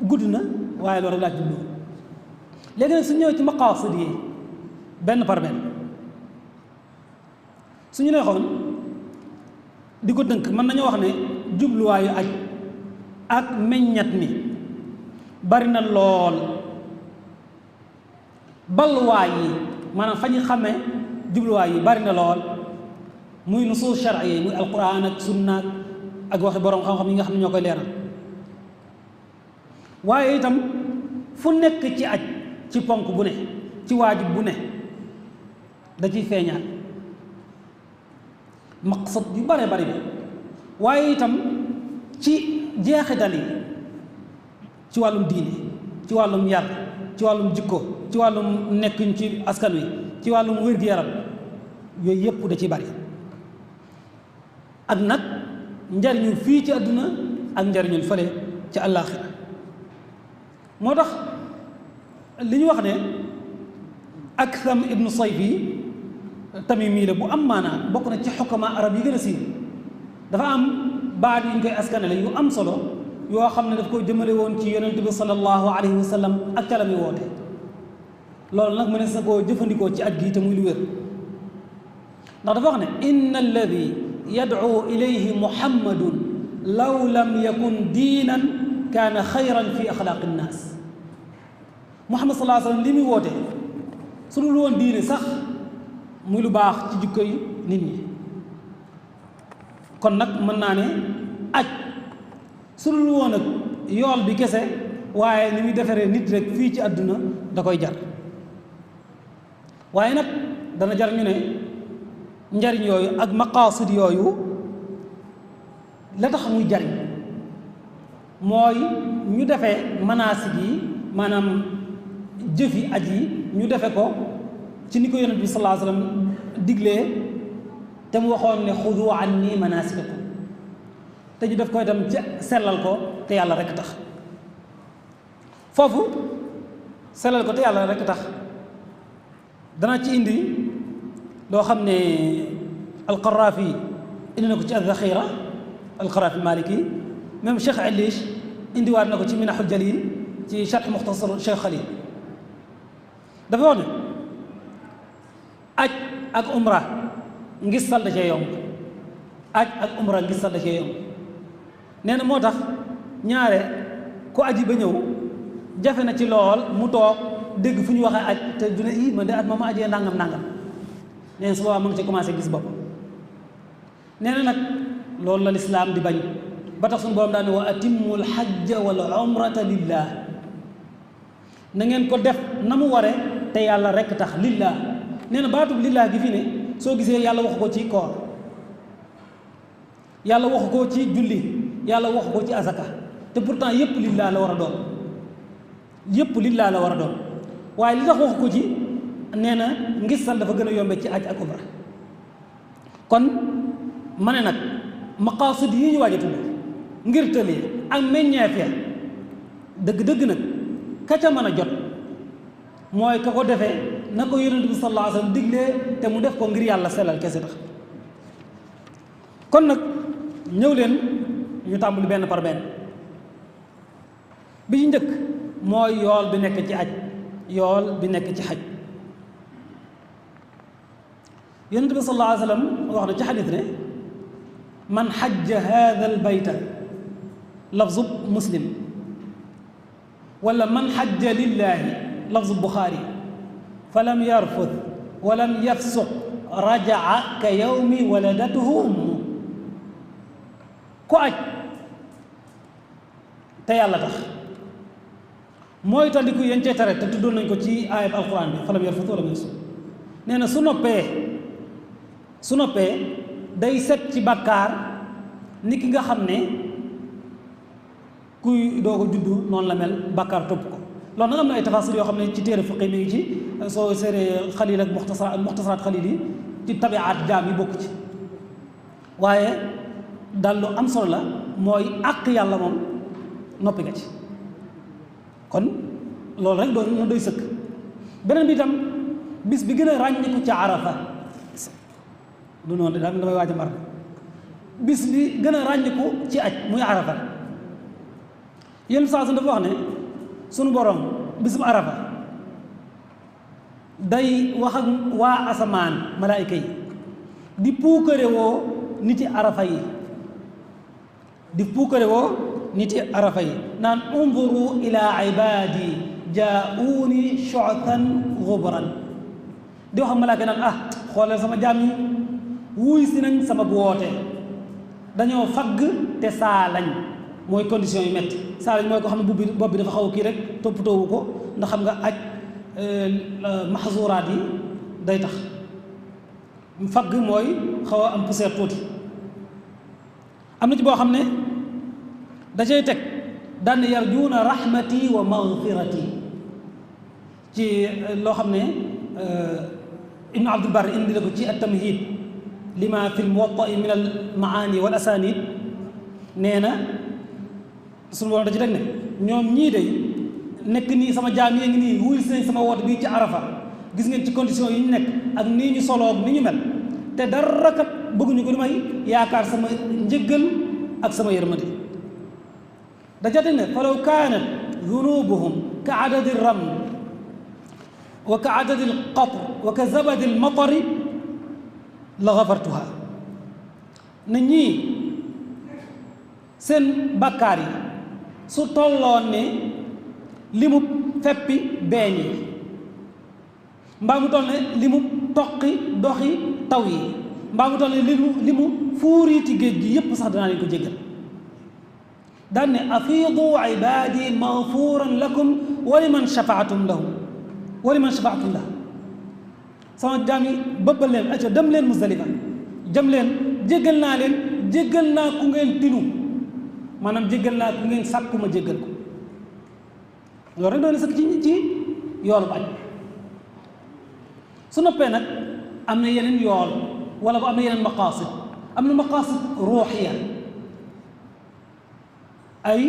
gudd na waaye loolu rek laa jublu léegi nag su ñëwee ci maqaasid yi benn par benn su ñu neexoon di ko dënk mën nañu wax ne jubluwaayu aj ak meññat mi bari na lool balwaay yi maanaam fa ñu xamee jubluwaay yi bari na lool muy nusuus shar'iyya yi muy alquran ak sunna ak waxi borom xam-xam yi nga xam ne ñoo koy leeral waaye itam fu nekk ci aj ci ponk bu ne ci waajib bu ne da ciy feeñaat maqsad yu bare bari bi waaye itam ci jeexital yi ci wàllum diine ci wàllum yar ci wàllum jikko ci wàllum nekkuñ ci askan wi ci wàllum wér-gu-yaram yooyu yépp da ci bari ak nag njariñul fii ci àdduna ak njariñul fële ci àllaaxira moo tax li ñu wax ne Aktham ibnu Sayfi Tamimi la bu am maanaa bokk na ci xukama arab yi gën a siiw dafa am baat yu ñu koy askanale yu am solo yoo xam ne daf ko jëmale woon ci yonent bi sallallahu alayhi wa sallam ak ca la muy woote loolu nag mënees na koo jëfandikoo ci at gi te muy lu wér ndax dafa wax ne inna alladi yad'u ilayhi muhammadun law lam yakun diinan kaana xayran fi axlaaqi nnaas muhammad sallallahu alayhi wa sallam li muy woote su dul woon diine sax muy lu baax ci jikkoy nit ñi kon nag mën naa ne aj su dul woon ak yool bi kese waaye ni muy defaree nit rek fii ci àdduna da koy jar waaye nag dana jar ñu ne njariñ yooyu ak maqaasid yooyu la tax muy jariñ mooy ñu defee manaasik yi maanaam jëfi aj yi ñu defe ko ci ni ko yonent bi sallallahu alayhi wa sallam diglee te mu waxoon ne xudu anni manaasikakum te ñu def ko itam ci sellal ko te yàlla rek tax foofu sellal ko te yàlla rek tax dana ci indi loo xam ne alqaraafi indi na ko ci alzaxira alqaraafi maliki même Cheikh Alish indiwaat na ko ci minaxul jalil ci charx muxtasar Cheikh Khalil dafa wax ne aj ak umra ngistal da cee yomb aj ak umra ngistal da cee yomb nee na moo tax ñaare ku aji ba ñëw jafe na ci lool mu toog dégg fu ñu waxee aj te du ne ii man de at ma ma ajee nangam nangam nee na su boobaa mu ngi ci commencé gis bopp nee na nag loolu la lislaam di bañ ba tax suñu borom daal ne wa atimmul hajja wal umrata lillah na ngeen ko def na mu ware te yàlla rek tax lillah nee na baatub lillah gi fi ne soo gisee yàlla waxu ko ci koor yàlla waxu ko ci julli yàlla waxu ko ci asaka te pourtant yépp lillah la war a doon yépp lillah la war a doon waaye li tax waxu ko ci nee na ngistal dafa gën a yombe ci aj ak umra kon ma ne nag maqaasid yi ñu waaj a tudd ngir tëlee ak meññeef ya dëgg-dëgg nag ka ca mën a jot mooy ka ko defee na ko yonent bi sallallahu alayhi wa sallam diglee te mu def ko ngir yàlla sellal kese tax kon nag ñëw leen ñu tàmbali benn par benn bi ci njëkk mooy yool bi nekk ci aj yool bi nekk ci xaj yonent bi sallallahu alayhi wa sallam wax na ci xadis ne man xajja haada al bayta lafzu muslim wala man xajja lillahi lafzu buxaari fa lam yarfud wa lam yafsuq rajaa ka yawmi waladatuhu ummu ku aj te yàlla tax mooy tandiku yéen cee tere te tuddoon nañ ko ci ayat alquran bi fa lam yarfud wa lam yafsuq nee na su noppee day set ci bàkkaar ni ki nga xam ne kuy doog a juddu noonu la mel bàkkaar topp ko loolu nag am na ay tafasil yoo xam ne ci téere fiqi mi ngi ci soo seeree xalil ak muxtasaraat xalil yi ci tabiaat jaam yi bokk ci waaye daal lu am solo la mooy àq yàlla moom noppi nga ci kon loolu rek doon na doy sëkk beneen bi itam bis bi gën a ràññiku ca arafa du noonu daal damay waaj a mar bis bi gën a ràññiku ci aj muy arafa yéen saa su dafa wax ne sunu borom bisub arafa day wax ak waa asamaan malaayika yi di puukare woo niti arafa yi di puukare woo niti arafa yi naan unzuru ila ibadi jaa'uuni shu'than ghubran di wax malaayika naan xooleel sama jaam yi wuy si nañ sama bu woote dañoo fagg te saa lañ mooy condition yu metti saa lañ mooy ko xam ne bopp bi dafa xaw a kii rek toppatoowu ko ndax xam nga aj maxzuraat yi day tax fagg mooy xaw a am poussière tuuti. am na ci boo xam ne da cay teg daan yarjuuna rahmati wa maghfirati ci loo xam ne ibnu abdul barr indi la ko ci at-tamhid lima fi al-muwatta min al-maani wal asanid nee na suñu borom da ci teg ne ñoom ñii day nekk nii sama jaam yi ngi nii wuy si nañ sama woote bii ci arafa gis ngeen ci condition yi ñu nekk ak nii ñu soloog ni ñu mel te dara kat bëgguñu ko lu may yaakaar sama njëggal ak sama yërmande da jate ne falaw kaanat dunubuhum ka adadi ram wa ka adadi alqatr wa ka zabadi almatari la gafartuha ne ñii seen bàkkaar yi su tolloon ne li mu feppi beeñ yi mbaa mu toll ne li mu toqi doxi taw yi mbaa mu toll ne li mu fuuriiti géej gi yépp sax danaa leen ko jéggal daan ne afiidu ibaadi maghfuran lakum wa liman shafaatum lahum wa liman shafaatum lahum sama jaam yi bëbbal leen acca dem leen Muzdalifa jëm leen jéggal naa leen jéggal naa ku ngeen tinu maanaam jéggal naa ku ngeen sàkku ma jéggal ko loolu rek doon na sëkk ci yoolu bañ su noppee nag am na yeneen yool wala bu am na yeneen maqaasid am na maqaasid ruuxiya ay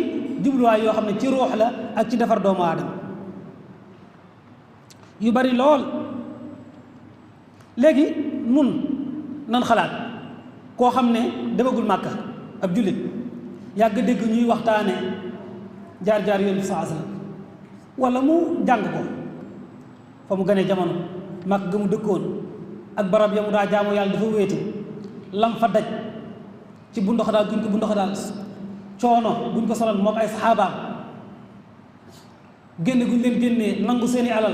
jubluwaay yoo xam ne ci ruux la ak ci defar doomu aadama yu bari lool léegi nun nan xalaat koo xam ne demagul màkka ab jullit yàgg dégg ñuy waxtaane jaar-jaar yoon bi saa sallam wala mu jàng ko fa mu gënee jamono màkk ga mu dëkkoon ak barab ya mu daa jaamu yàlla dafa wéete lam fa daj ci bu ndox daal guñ ko bu ndox daal coono buñ ko solal moo ko ay saxaabaam génne guñ leen génnee nangu seeni alal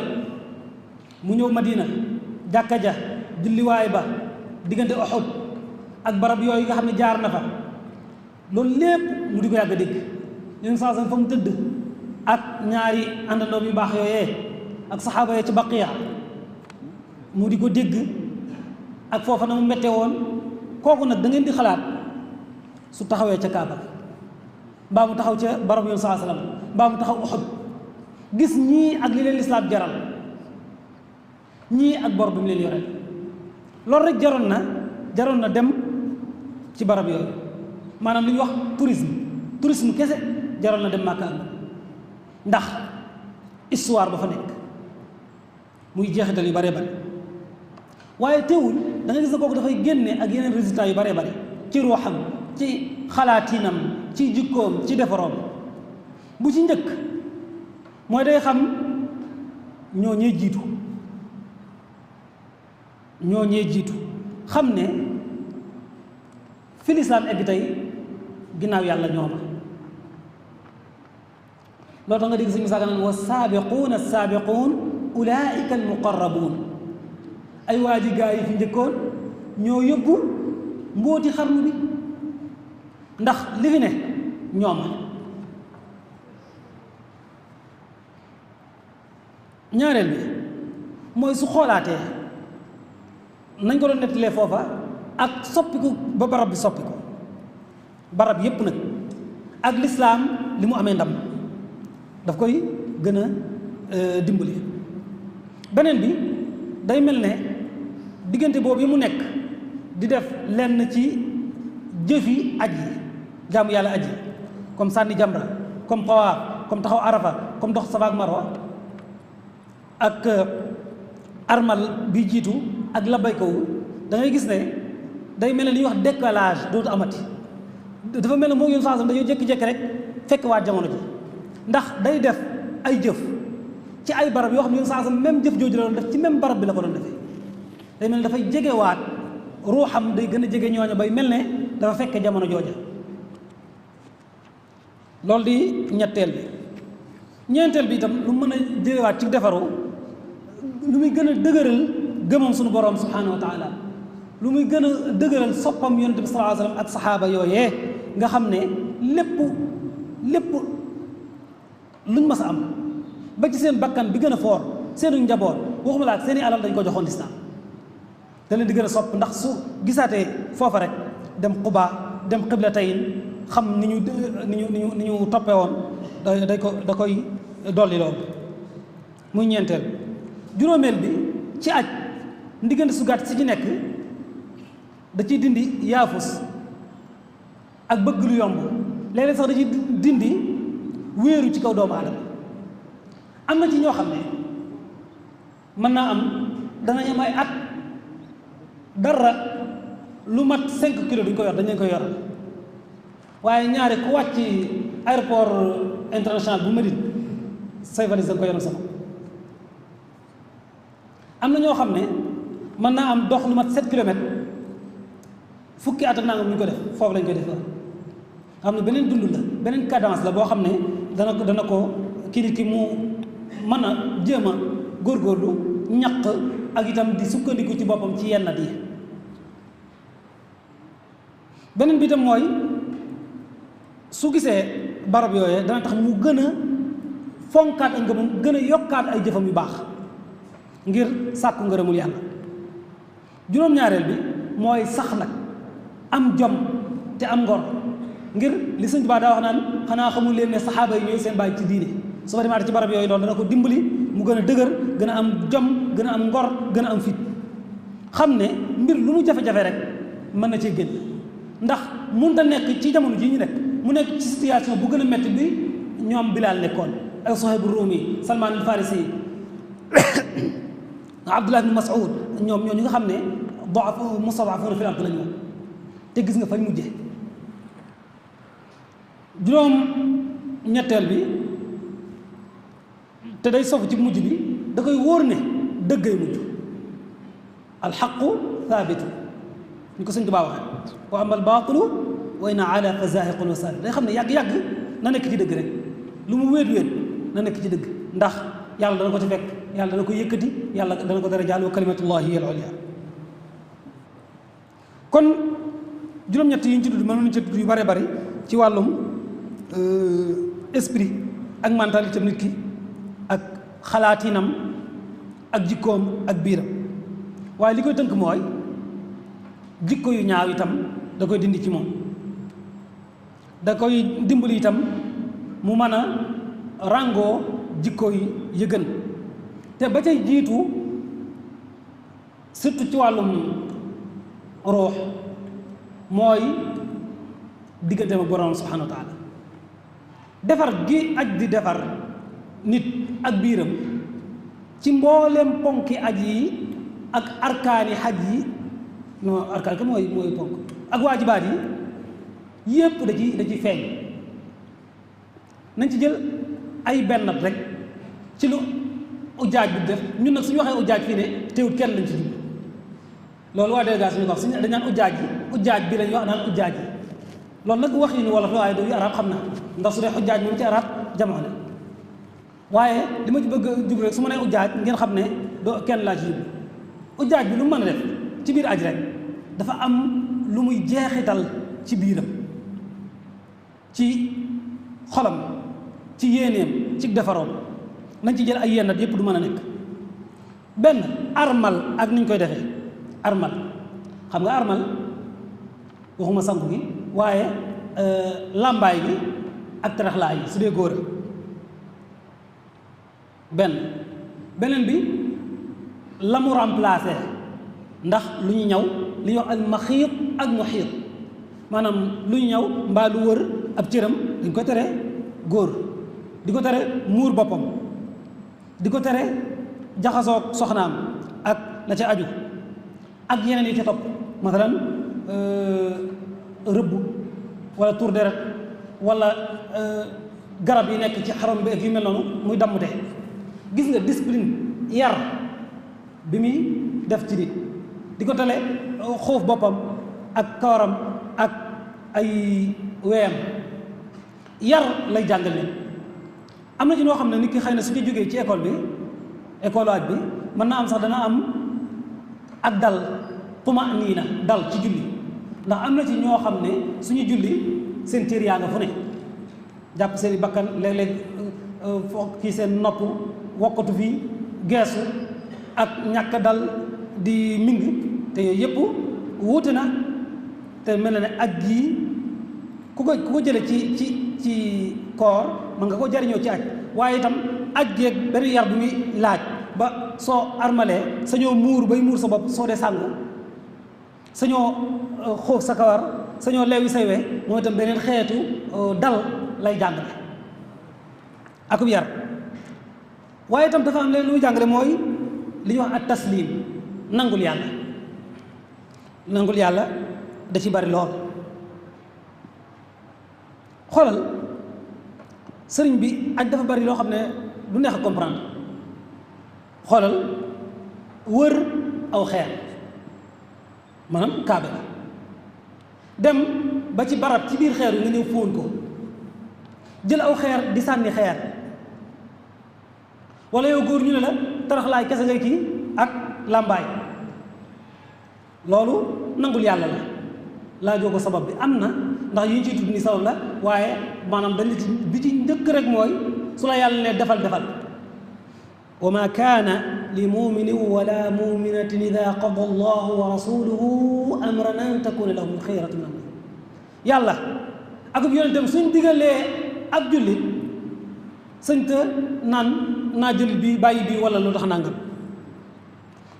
mu ñëw Madina jàkka ja julliwaay ba diggante Uhud ak barab yooyu nga xam ne jaar na fa loolu lépp mu di ko yàgg a dégg ñun saa fa mu tëdd ak ñaari àndandoom yu baax yooyee ak saxaaba yee ci Baqiya mu di ko dégg ak foofa na mu mette woon kooku nag da ngeen di xalaat su taxawee ca Kaaba mbaa mu taxaw ca barab yoon saa sallam mbaa mu taxaw Uhud gis ñii ak li leen lislaam jaral ñii ak bor bi mu leen yore loolu rek jaroon na dem ci barab yooyu maanaam li ñuy wax tourisme kese jaroon na dem Màkka ndax histoire ba fa nekk muy jeexital yu bare bare waaye teewul da nga gis ne kooku dafay génne ak yeneen résultats yu bare bare ci ruuxam ci xalaatinam ci jikkoom ci defaroom bu ci njëkk mooy day xam ñoo ñee jiitu xam ne fi lislaam egg tey ginnaaw yàlla ñooma loolu tax nga dégg suñu saaga naan wa saabiquuna saabiquun ulaika almuqarrabuun ay waa ji gaa yi fi njëkkoon ñoo yóbbu mbóoti xarnu bi ndax li fi ne ñooma ñaareel bi mooy su xoolaatee nañ ko doon nettalee foofa ak soppiku ba barab bi soppiku barab yépp nag ak lislaam li mu amee ndam daf koy gën a dimbali beneen bi day mel ne diggante boobu yi mu nekk di def lenn ci jëfi aj yi jaamu yàlla aj yi comme sànni jamra comme tawaaf comme taxaw arafa comme dox safa ak marwa ak armal bi jiitu ak labbayka wu da ngay gis ne day mel ne li ñuy wax décalage dootu amati dafa mel ne moo yoon sansam dañoo jékki-jékki rek fekk waa jamono ji ndax day def ay jëf ci ay barab yoo xam ne yoon sansam même jëf jooju la doon def ci même barab bi la ko doon defee day mel ne dafay jegewaat ruuxam day gën a jege ñooña bay mel ne dafa fekk jamono jooja loolu di ñetteel bi ñeenteel bi itam lu mën a jëlewaat ci defaru lu muy gën a dëgëral gëmam suñu borom subhanahu wa taala, lu muy gën a dëgëral soppam yonent bi sallallahu alayhi wa sallam ak saxaaba yooyee nga xam ne lépp luñ mas a am ba ci seen bakkan bi gën a foor seenu njaboot waxuma la ak seeni alal dañ ko joxoon lislaam da leen di gën a sopp ndax su gisaatee foofa rek dem Quba dem Qiblatayn xam ni ñu toppee woon da koy dolli loolu. muy ñeenteel juróomeel bi ci aj ndiggante su gàtt si ci nekk da ciy dindi yaafus ak bëgg lu yomb léeg-léeg sax da ciy dindi wéeru ci kaw doomu aadama. am na ci ñoo xam ne mën naa am danañ am ay at dara lu mat 5 kilos duñ ko yor dañ leen koy yoral waaye ñaari ku wàcc aéroport international bu Médine say valise da nga ko yoral sama. am na ñoo xam ne mën naa am dox lu mat 7 kilomètres fukki at ak nangam ñu ko def foofu lañ koy def xam ne beneen dund la beneen cadence la boo xam ne dana ko kii nit ki mu mën a jéem a góorgóorlu ñaq ak itam di sukkandiku ci boppam ci yenn yi. beneen bi itam mooy su gisee barab yooyee dana tax mu gën a fonkaat ay ngëmam gën a yokkaat ay jëfam yu baax ngir sàkku ngërëmul yàlla. juróom-ñaareel bi mooy sax nag am jom te am ngor ngir li sëñ Tuubaa daa wax naan xanaa xamul leen ne saxaaba yi ñooy seen bàyyi ci diine. su ma demaatee ci barab yooyu loolu dana ko dimbali mu gën a dëgër gën a am jom gën a am ngor gën a am fit xam ne mbir lu mu jafe-jafe rek mën na cee génn ndax mënut a nekk ci jamono jii ñu nekk mu nekk ci situation bu gën a métti bi ñoom Bilaal nekkoon ay Suhayb Ruumi Salmaan al-Farisi Abdullah ibn Mas'ud ñoom ñoo ñu nga xam ne mustad'afuuna fil ard lañu woon te gis nga fañ mujje. juróom ñetteel bi te day sofu ci mujj bi da koy wóor ne dëggay mujj alxaqu thaabitu ñu ko sëñ Tuubaa waxee wa amal baatilu wa in ala fa zaahiqun wa saabit day xam ne yàgg-yàgg na nekk ci dëgg rek lu mu wéet na nekk ci dëgg ndax yàlla dana ko ci fekk yàlla dana ko yëkkati yàlla dana ko dara jaal wa kalimatullahi hiya al-ulya. kon juróom-ñett yi ñu ci tudd mënoon nañu ci tudd yu bare bari ci wàllum esprit ak mentalité nit ki ak xalaatinam ak jikkoom ak biiram waaye li koy tënk mooy jikko yu ñaaw itam da koy dindi ci moom da koy dimbali itam mu mën a ràngoo jikko yi gën te ba cay jiitu surtout ci wàllum ruux mooy digganteem ak borom subhanahu wa taala defar gi aj di defar nit ak biiram ci mbooleem ponki aj yi ak arkaani xaj yi non arkaan ka mooy ponk ak waajibaat yi yépp da ci feeñ nañ ci jël ay bennat rek ci lu ujaaj bi def ñun nag suñu waxee ujaaj fii ne teewut kenn lañ ci jub loolu waa délégation ñu ko wax suñu dañ naan ujaaj bi lañ wax naan ujaaj yi loolu nag wax yi ni wolof la waaye du arab xam na ndax su dee ujaaj moom ci arab jamono la waaye li ma ci bëgg a jub rek su ma nee ujaaj ngeen xam ne doo kenn laa ci jub ujaaj bi lu mu mën a def ci biir aj rek dafa am lu muy jeexital ci biiram ci xolam ci yéeneem ci defaroom nañ ci jël ay yennat yépp du mën a nekk benn armal ak niñ koy defee armal xam nga armal waxuma sanku gi waaye làmbaay gi ak taraxlaay yi su dee góor beneen bi la mu remplacé ndax lu ñu ñaw li ñuy wax al maxiit ak muxiit maanaam lu ñu ñaw mbaa lu wër ab cëram dañ ko tere góor di ko tere muur boppam di ko tere jaxasoog soxnaam ak la ca aju ak yeneen yi ca topp masalan rëbb wala tur deret wala garab yi nekk ci xaram bi ak yu mel noonu muy dammute gis nga discipline yar bi muy def ci nit di ko tale xoof boppam ak kawaram ak ay weyam yar lay jàngal nit am na ci noo xam ne nit ki xëy na su ñu jógee ci école bi école waaj bi mën naa am sax dana am ak dal tuma'niina dal ci julli ndax am na ci ñoo xam ne suñu julli seen cër yaa nga fu ne jàpp seen i bakkan léeg-léeg foog kii seen nopp wokkatu fii geesu ak ñàkk dal di ming te yooyu yëpp wuute na te mel na ne aj gii ku ko jële ci koor mën nga ko jariñoo ci aj waaye itam aj geeg benn yar bu muy laaj ba soo armalee sañoo muur bay muur sa bopp soo dee sàngu sañoo xóof sa kawar sañoo leewi say we mooy itam beneen xeetu dal lay jàngale akub yar waaye itam dafa am leen lu muy jàngale mooy li ñuy wax at taslim nangul yàlla da ci bari lool xoolal sëriñ bi aj dafa bari loo xam ne du neex a comprendre xoolal wër aw xeer maanaam kaabe la dem ba ci barab ci biir xeer yi nga ñëw fóon ko jël aw xeer di sànni xeer wala yow góor ñu ne la taraxlaay kese ngay kii ak làmbaay loolu nangul yàlla la laajoo ko sabab bi am na ndax yi ñu ciy tudd ni sabab la waaye maanaam dañ ci bi ci njëkk rek mooy su la yàlla ne defal wa ma kaana li muminin wala muminatin ida qada allahu wa rasuluhu amran an takuna lahum xayratu min amrihim yàlla akub yonentam suñ digalee ab jullit sëñ te naan naa jël bi bàyyi bi wala lu tax nangam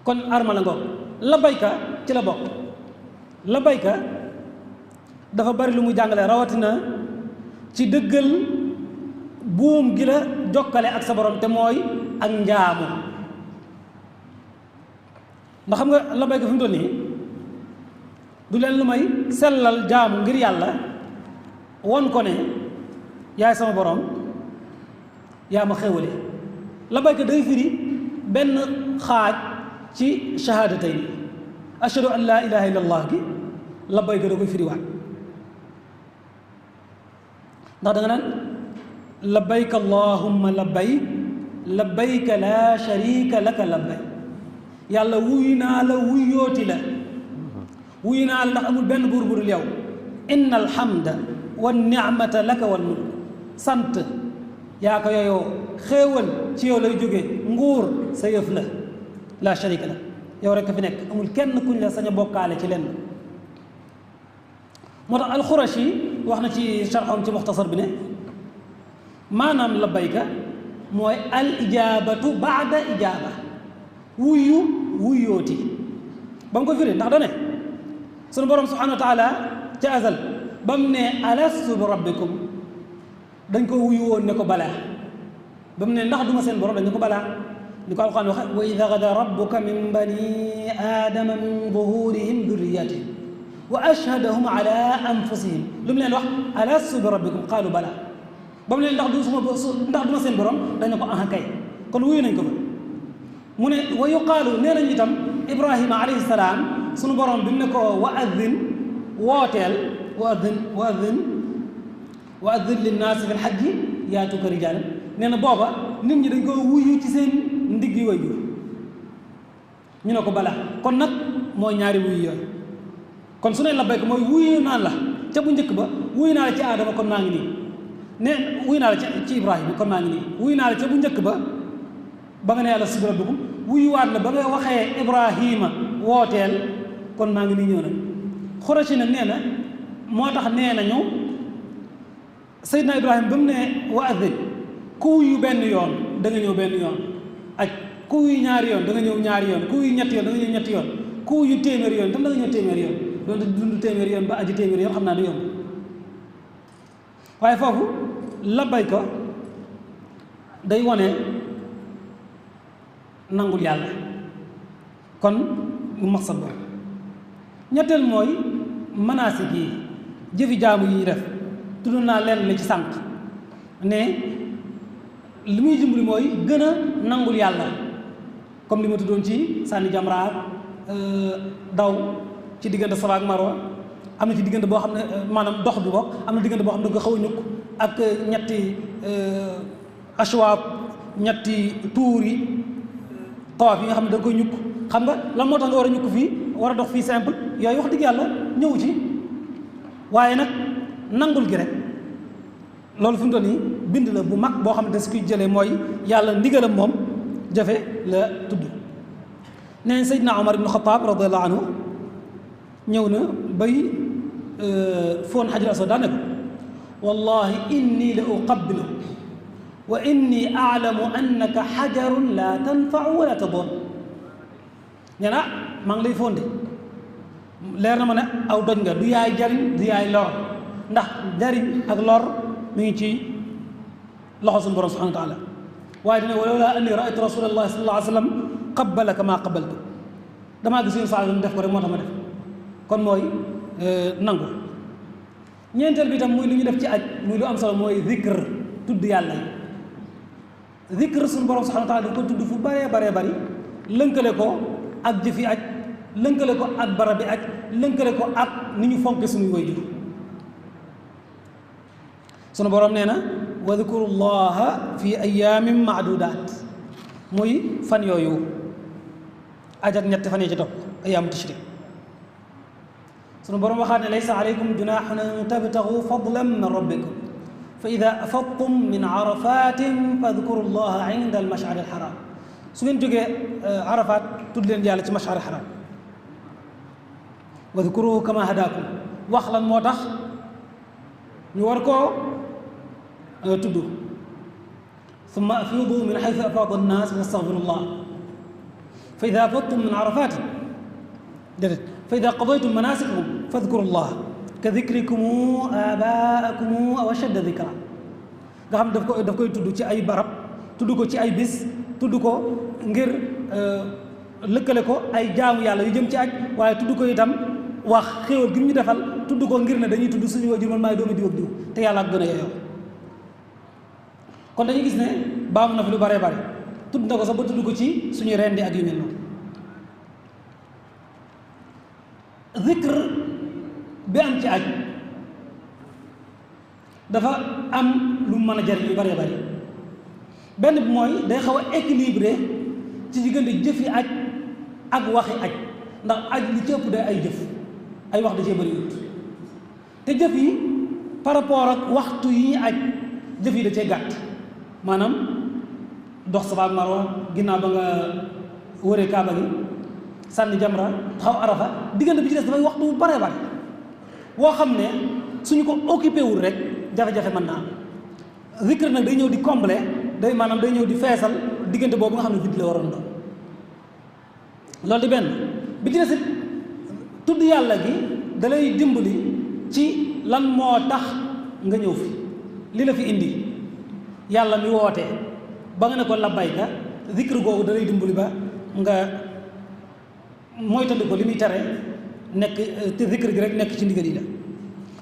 kon arma la ngoog la bayka ci la bokk la bayka dafa bari lu muy jàngale rawatina ci dëggal buum gi la jokkale ak sa borom te mooy ak njaamu ndax xam nga la bayka fi mu toll nii du leen lu may sellal jaamu ngir yàlla won ko ne yaay sama borom yaa ma xéwale la bayka day firi benn xaaj ci shahaadatayn ashhadu an laa ilaha illa allah gi la bayka da koy firiwaat ndax da nga naan labbayk allahumma labbayk labbayk laa sharika laka labbayk yàlla wuy naa la wuyooti la wuy naa la ndax amul benn buur bu dul yow inna alhamda wa nicmata laka wal mulk sant yaa ko yooyoo xéewal ci yow lay jóge nguur sa yëf la laa sharika la yow rek fi nekk amul kenn kuñ la sañ a bokkaale ci lenn moo tax alxurashi wax na ci sharxam ci muxtasar bi ne maanaam labbayka mooy al ijaabatu baada ijaaba wuyooti ba mu ko firi ndax dane sunu borom subhanahu wa taala ca azal ba mu ne alastu bi rabbikum dañ ko wuyu woon ne ko balaa ba mu ne ndax duma seen borom dañ ne ko balaa ni ko alquran waxe wa id axada rabbuka min bani aadama min duhurihim durriyatihim wa ashhadahum ala anfusihim lu mu leen wax alastu bi rabbikum qaalu bala ba mu leen ndax duma seen borom dañ ne ko aha kay kon wuyu nañ ko fa mu ne wa yuqaalu nee nañ itam ibrahima alayhi salaam sunu borom bi mu ne ko wa addin wooteel wa addin linnaasi fi lxajji yaatuka rijaalan nee na booba nit ñi dañ ko wuyu ci seen ndigg yi waajur ñu ne ko bala kon nag mooy ñaari wuyu yooyu kon su ne labbayka mooy wuyu naan la ca bu njëkk ba wuyu naa la ci aadama kon maa ngi nii ne wuyu naa la ci ibrahima kon maa ngi nii wuyu naa la ca bu njëkk ba nga ne yàlla si rabbikum wuyuwaat la ba nga waxee ibrahima wooteel kon maa ngi nii ñëw na xurashi nag nee na moo tax nee nañu Seydina Ibrahima ba mu ne wa adin ku wuyu benn yoon da nga ñëw benn yoon aj ku wuyu ñaari yoon da nga ñëw ñaari yoon ku wuyu ñetti yoon da nga ñëw ñetti yoon ku wuyu téeméeri yoon tam da nga ñëw téeméeri yoon doon dund téeméeri yoon ba aji téeméeri yoon xam naa du yomb waaye foofu labbayka day wone nangul yàlla kon mu maqsad boobu ñetteel mooy manaasik yi jëfi jaamu yi ñuy def tudd naa leen la ci sànq ne li muy dimbali mooy gën a nangul yàlla comme li ma tuddoon ci sànni jamraat daw ci diggante Safa ak Marwa am na ci diggante boo xam ne maanaam dox bi bokk am na diggante boo xam ne da nga xaw a ñukk ak ñetti ashwaab ñetti tuur yi tawaaf yi nga xam ne da nga koy ñukk xam nga lan moo tax nga war a ñukk fii war a dox fii simple yooyu wax dëgg yàlla ñëwu ci waaye nag nangul gi rek loolu fi mu toll nii bind la bu mag boo xam ne si kuy jëlee mooy yàlla ndigalam moom jafe la tudd. nee na Seydina Omar ibn Xataab radiyallahu anhu ñëw na bay foon xajar aswad daa ne ko wallahi inni la uqabbilu wa inni aalamu annaka xajarun la tanfau wala tadoon ñe na maa ngi lay fonde leer na ma ne aw doj nga du yaay jariñ du yaay lor ndax jariñ ak lor mi ngi ci loxo suñu borom subhanahu wa taala waaye dina walawla anni raaytu rasulallahi sallallahu alayhi wa sallam qabbalaka maa qabbaltu damaa gis yéen saa def ko rek moo tax ma def kon mooy nangu. ñeenteel bi itam muy lu ñu def ci aj muy lu am solo mooy zikr tudd yàlla yi zikr suñu borom subhanahu wa taala di ko tudd fu baree bari lënkale ko ak jëfi aj lënkale ko ak barabi aj lënkale ko ak ni ñu fonke suñuy waajur sunu borom nee na wa dhkurullaha fi ayaamin maadudaat muy fan yooyu aj ak ñetti fan yi ci topp ayaamu tashrik sunu borom waxaat ne laysa alaykum junaaxun an tabtagu fadlan min rabbikum fa ida afadtum min arafatin fadkuru llaha inda almashari alxaram su ngeen jógee arafat tudd leen yàlla ci mashari alxaram wadkuruhu kama hadakum wax lan moo tax ñu war koo tudd summa afiidu min xaytu afaada annaas wastaxfiru llah fa ida afadtum min arafatin déedéet fa ida qadaytum manasikakum fadkuru llah ka dikrikum abaakum aw ashadda dikra nga xam daf koy tudd ci ay barab tudd ko ci ay bis tudd ko ngir lëkkale ko ay jaamu yàlla yu jëm ci aj waaye tudd ko itam wax xéewal gi ñu defal tudd ko ngir ne dañuy tudd suñu waajur man maay doomi diw ak diw te yàlla ak gën a yeyoo kon dañuy gis ne baamu na fi lu baree bare tudd na ko sax ba tudd ko ci suñu rendi ak yu mel noonu zikr bi am ci aj dafa am lu mën a jariñ yu baree bari benn bi mooy day xaw a équilibré ci diggante jëfi aj ak waxi aj ndax aj li ci ëpp day ay jëf ay wax da cee bëri wut te jëf yi par rapport ak waxtu yi ñuy aj jëf yi da cee gàtt maanaam dox Safa ak Marwa ginnaaw ba nga wëree Kaaba gi sànni jamra taxaw Arafa diggante bi ci des dafay waxtu bu baree bare woo xam ne suñu ko occupé wul rek jafe-jafe mën naa am zikr nag day ñëw di combler day maanaam day ñëw di feesal diggante boobu nga xam ne vide la waroon doon loolu di benn bi ci des it tudd yàlla gi da lay dimbali ci lan moo tax nga ñëw fi li la fi indi yàlla mi wootee ba nga ne ko labbayka zikr googu da lay dimbali ba nga moytandi ko li muy tere nekk te zikr gi rek nekk ci ndigal yi la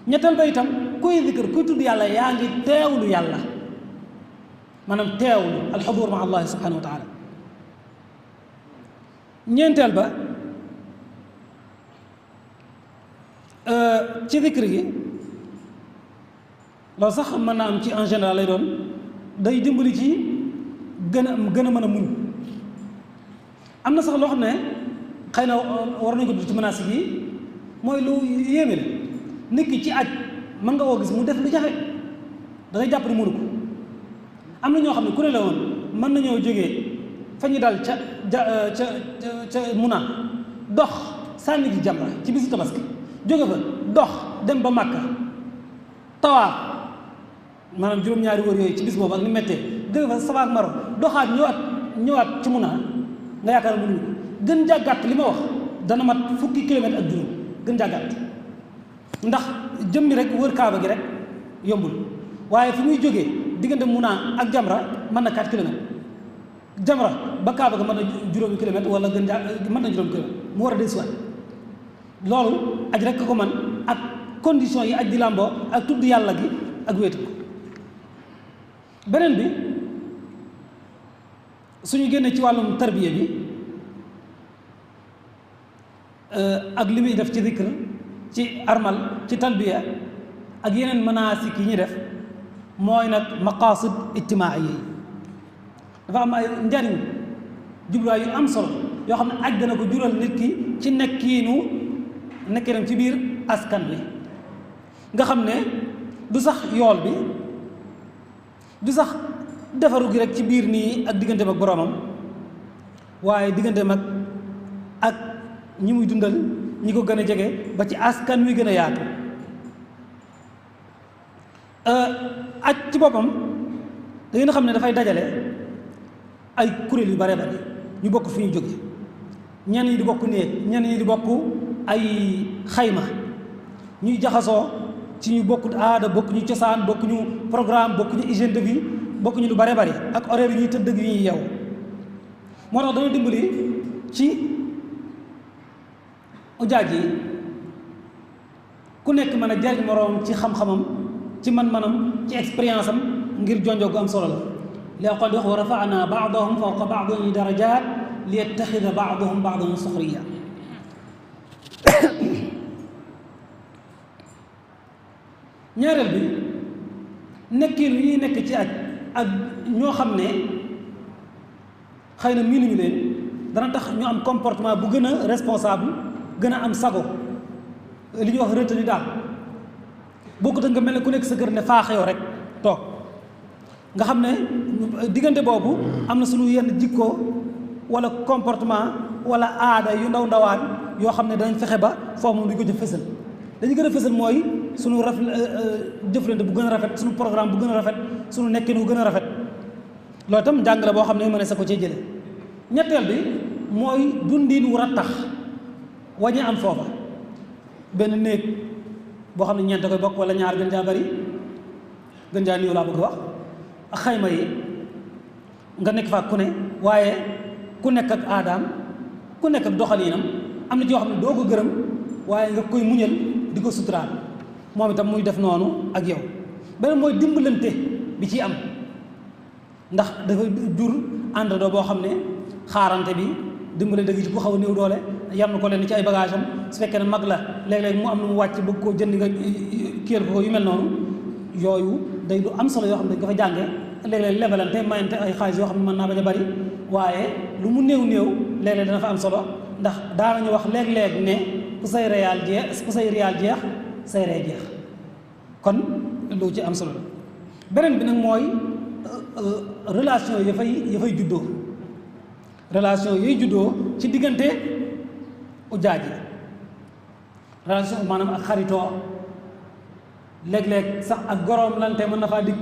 ñetteel ba itam kuy zikr kuy tudd yàlla yaa ngi teewlu yàlla maanaam teewlu alxudur ma allahi subhanahu wa taala ñeenteel ba ci zikr gi loolu sax mën naa am ci en général lay doon day dimbali ci gën a mën a muñ am na sax loo xam ne xëy na war nañ ko dugg ci manasik yi mooy lu yéeme la nit ki ci aj mën nga koo gis mu def lu jafe da ngay jàpp ne mënu ko am na ñoo xam ne ku ne la woon mën nañoo jógee fa ñu dal ca Muna dox sànni ji jamra ci bisu tabaski jóge fa dox dem ba Màkka tawaaf maanaam juróom-ñaari wër yooyu ci bis boobu ak ni méttee jóge fa Safa ak Marwa doxaat ñëwaat ci Muna nga yaakaar mënuñu ko gën jàggat li ma wax dana mat fukki kilomètre ak juróom gën jàggat ndax jëmmi rek wër Kaaba gi rek yombul waaye fi muy jógee diggante Muna ak Jamra mën na 4 kilomètres Jamra ba Kaaba ga mën na juróomi kilomètres wala gën mën na juróomi kilomètres mu war a dellusiwaat loolu aj rek ko man ak condition yi aj di làmboo ak tudd yàlla gi ak wéetu ko beneen bi suñu génnee ci wàllum tarbiya bi ak li muy def ci zikr ci armal ci talbiya ak yeneen manasik yi ñuy def mooy nag maqasid ijtimaaiya yi dafa am ay njariñ jubluwaay yu am solo yoo xam ne aj dana ko jural nit ki ci nekkinam ci biir askan wi nga xam ne du sax yool bi du sax defaru gi rek ci biir nii ak digganteem ak boroomam waaye digganteem ak ñi muy dundal ñi ko gën a jege ba ci askan wi gën a yaatu aj ci boppam da ngeen xam ne dafay dajale ay kuréel yu bare bare ñu bokk fi ñu jóge ñenn ñi di bokk néeg ñenn ñi di bokk ay xayma ñuy jaxasoo ci ñu bokk aada bokk ñu cosaan bokk ñu programme bokk ñu hygiène de vie bokk ñu lu bare bare ak horaire yi ñuy tëdd ak yi ñuy yeew moo tax dañoo dimbali ci ujaaj yi ku nekk mën a jariñ moroom ci xam-xamam ci man-manam ci expérience am ngir jonjoo gu am solo la li Alxuraan di wax wa rafa'naa ba'dahum fawqa ba'din darajaat li yattaxida ba'duhum ba'dan suxriya ñaareel bi nekkiin yi nekk ci aj ak ñoo xam ne xëy na miinuñu leen dana tax ñu am comportement bu gën a responsable gën a am sago li ñuy wax retenue daal bokkut ak nga mel ne ku nekk sa kër ne faaxeyoo rek toog nga xam ne diggante boobu am na suñu yenn jikko wala comportement wala aada yu ndawaan yoo xam ne danañ fexe ba foofu moom duñ ko jëf fësal dañu gën a fësal mooy suñu jëflante bu gën a rafet suñu programme bu gën a rafet suñu nekkin bu gën a rafet loolu itam njàng la boo xam ne mën sa ko cee jële ñetteel bi mooy dundin wu rattax wañe am foofa benn néeg boo xam ne ñeent koy bokk wala ñaar gën jaa bari gën jaa néew laa bëgg wax ak xayma yi nga nekk fa ku ne waaye ku nekk ak aadaam ku nekk ak doxaliinam am na ci yoo xam ne doo ko gërëm waaye nga koy muñal di ko suturaal moom itam muy def noonu ak yow beneen mooy dimbalante bi ci am ndax dafa jur àndandoo boo xam ne xaarante bi dimbalante gi ci ku xaw a néew doole yar na ko leen ci ay bagage am su fekkee ne mag la léeg-léeg mu am lu mu wàcc bëgg koo jënd nga kiyal ko yu mel noonu yooyu day lu am solo yoo xam ne dañ ko fa jànge léeg-léeg lebalante mayante ay xaalis yoo xam ne mën naa bañ a bari waaye lu mu néew léeg-léeg dana fa am solo ndax daanañu wax léeg-léeg ne ku say réal jeex say ree jeex kon lu ci am solo la beneen bi nag mooy relation ya fay juddoo relation yooyu juddoo ci diggante ujaaj yi relation maanaam ak xaritoo léeg-léeg sax ak goroom lante mën na faa dikk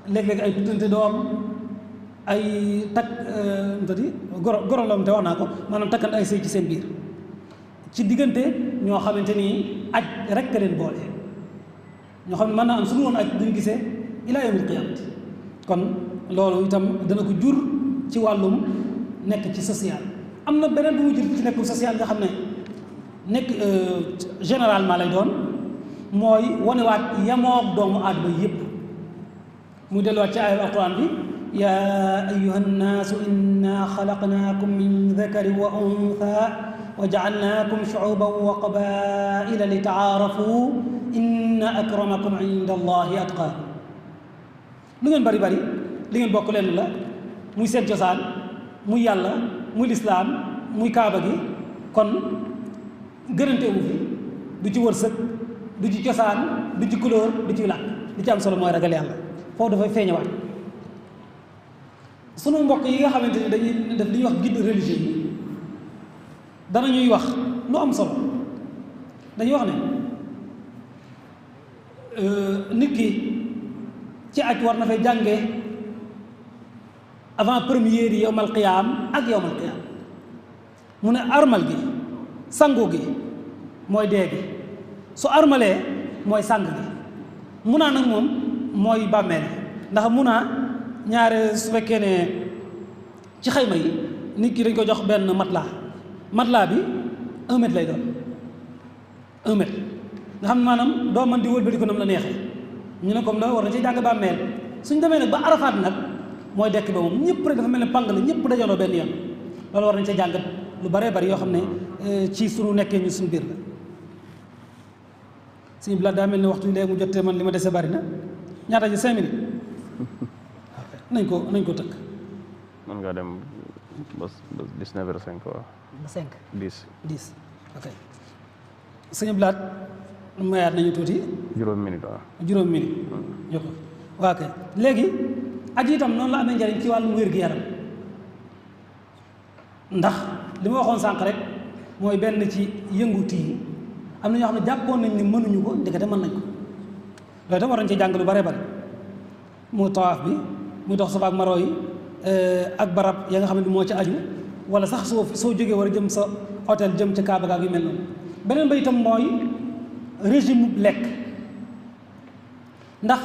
léeg-léeg ay tuddante doom ay takk goroom lante wax naa ko maanaam takkante ay sëy ci seen biir ci diggante ñoo xamante ni aj rek ka leen boole ñoo xam ne mën naa am suñu woon aj duñ gisee ilaa yawmil qiyaamati kon loolu itam dana ko jur ci wàllum nekk ci social am na beneen bu mu jur ci nekk social nga xam ne nekk généralement lay doon mooy wanewaat yamoog doomu aadama yépp muy delluwaat ci aaya alquran bi yaa ayyuha nnaasu inna xalaqnaakum min dakarin wa untha wa jaalnaakum shuuban wa qabaila li taarafu inna akramakum inda allahi atqaakum lu ngeen bari bari li ngeen bokk leen la muy seen cosaan muy yàlla muy lislaam muy kaaba gi kon gërante wu fi du ci wërsëg du ci cosaan du ci couleur du ci làkk li ci am solo mooy ragal yàlla foofu dafay feeñewaat sunu mbokk yi nga xamante ni dañuy def li ñuy wax guide religieux yi danañuy wax lu am solo dañuy wax ne nit ki ci aj war na fay jànge avant première yi yowmal qiyaam ak yowmal qiyaam mu ne armal gi sangu gi mooy dee gi su armalee mooy sang gi munaa nag moom mooy bàmmeel ndax munaa ñaare su fekkee ne ci xayma yi nit ki dañ ko jox benn matelas bi 1 mètre lay doon 1 mètre nga xam ne maanaam doo mën di wëlbati ko nam la neexee ñu ne comme da war na ci jàng bàmmeel suñ demee nag ba arafaat nag mooy dekk ba moom ñëpp rek dafa mel ne pang la ñëpp dajaloo benn yoon loolu war nañ ca jàngat lu baree bari yoo xam ne ci suñu nekkee ñu suñu biir la suñu bilaat daa mel ni waxtu léegi mu jotee man li ma dese bari na ñaata ji 5 minutes nañ ko tëkk mën ngaa dem ba 19h05 waaw. ba 5. 10. ok sëñ Blaat mayaat nañu tuuti. juróomi minute waaw. juróomi minute. jox ko waaw kay léegi aji itam noonu la amee njariñ ci wàllum wér-gu-yaram ndax li ma waxoon sànq rek mooy benn ci yënguti yi am na ñoo xam ne jàppoon nañ ne mënuñu ko ndekete mën nañ ko loolu itam war nañ ci jàng lu bare bare muy tawaaf bi muy dox Safa ak Marwa yi ak barab ya nga xam ne moo ci aju wala sax soo jógee war a jëm sa hôtel jëm ca Kaaba gaag yu mel noonu beneen ba itam mooy régime lekk ndax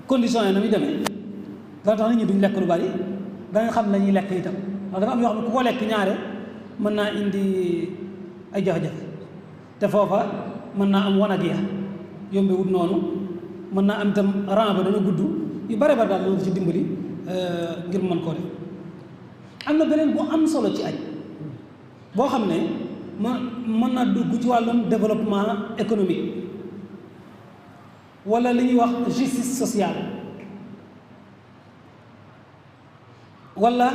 conditions yi na muy demee loolu tax nit ñi duñ lekk lu bari danañ xam la ñuy lekk itam ndax dafa am yoo xam ne ku ko lekk ñaare mën naa indi ay jafe-jafe te foofa mën naa am wanag ya yombe wut noonu mën naa am itam rang ba dana gudd yu bare bare daal loolu ci dimbali ngir mën koo def am na beneen bu am solo ci aj boo xam ne mën na dugg ci wàllum développement économique wala li ñuy wax justice sociale wala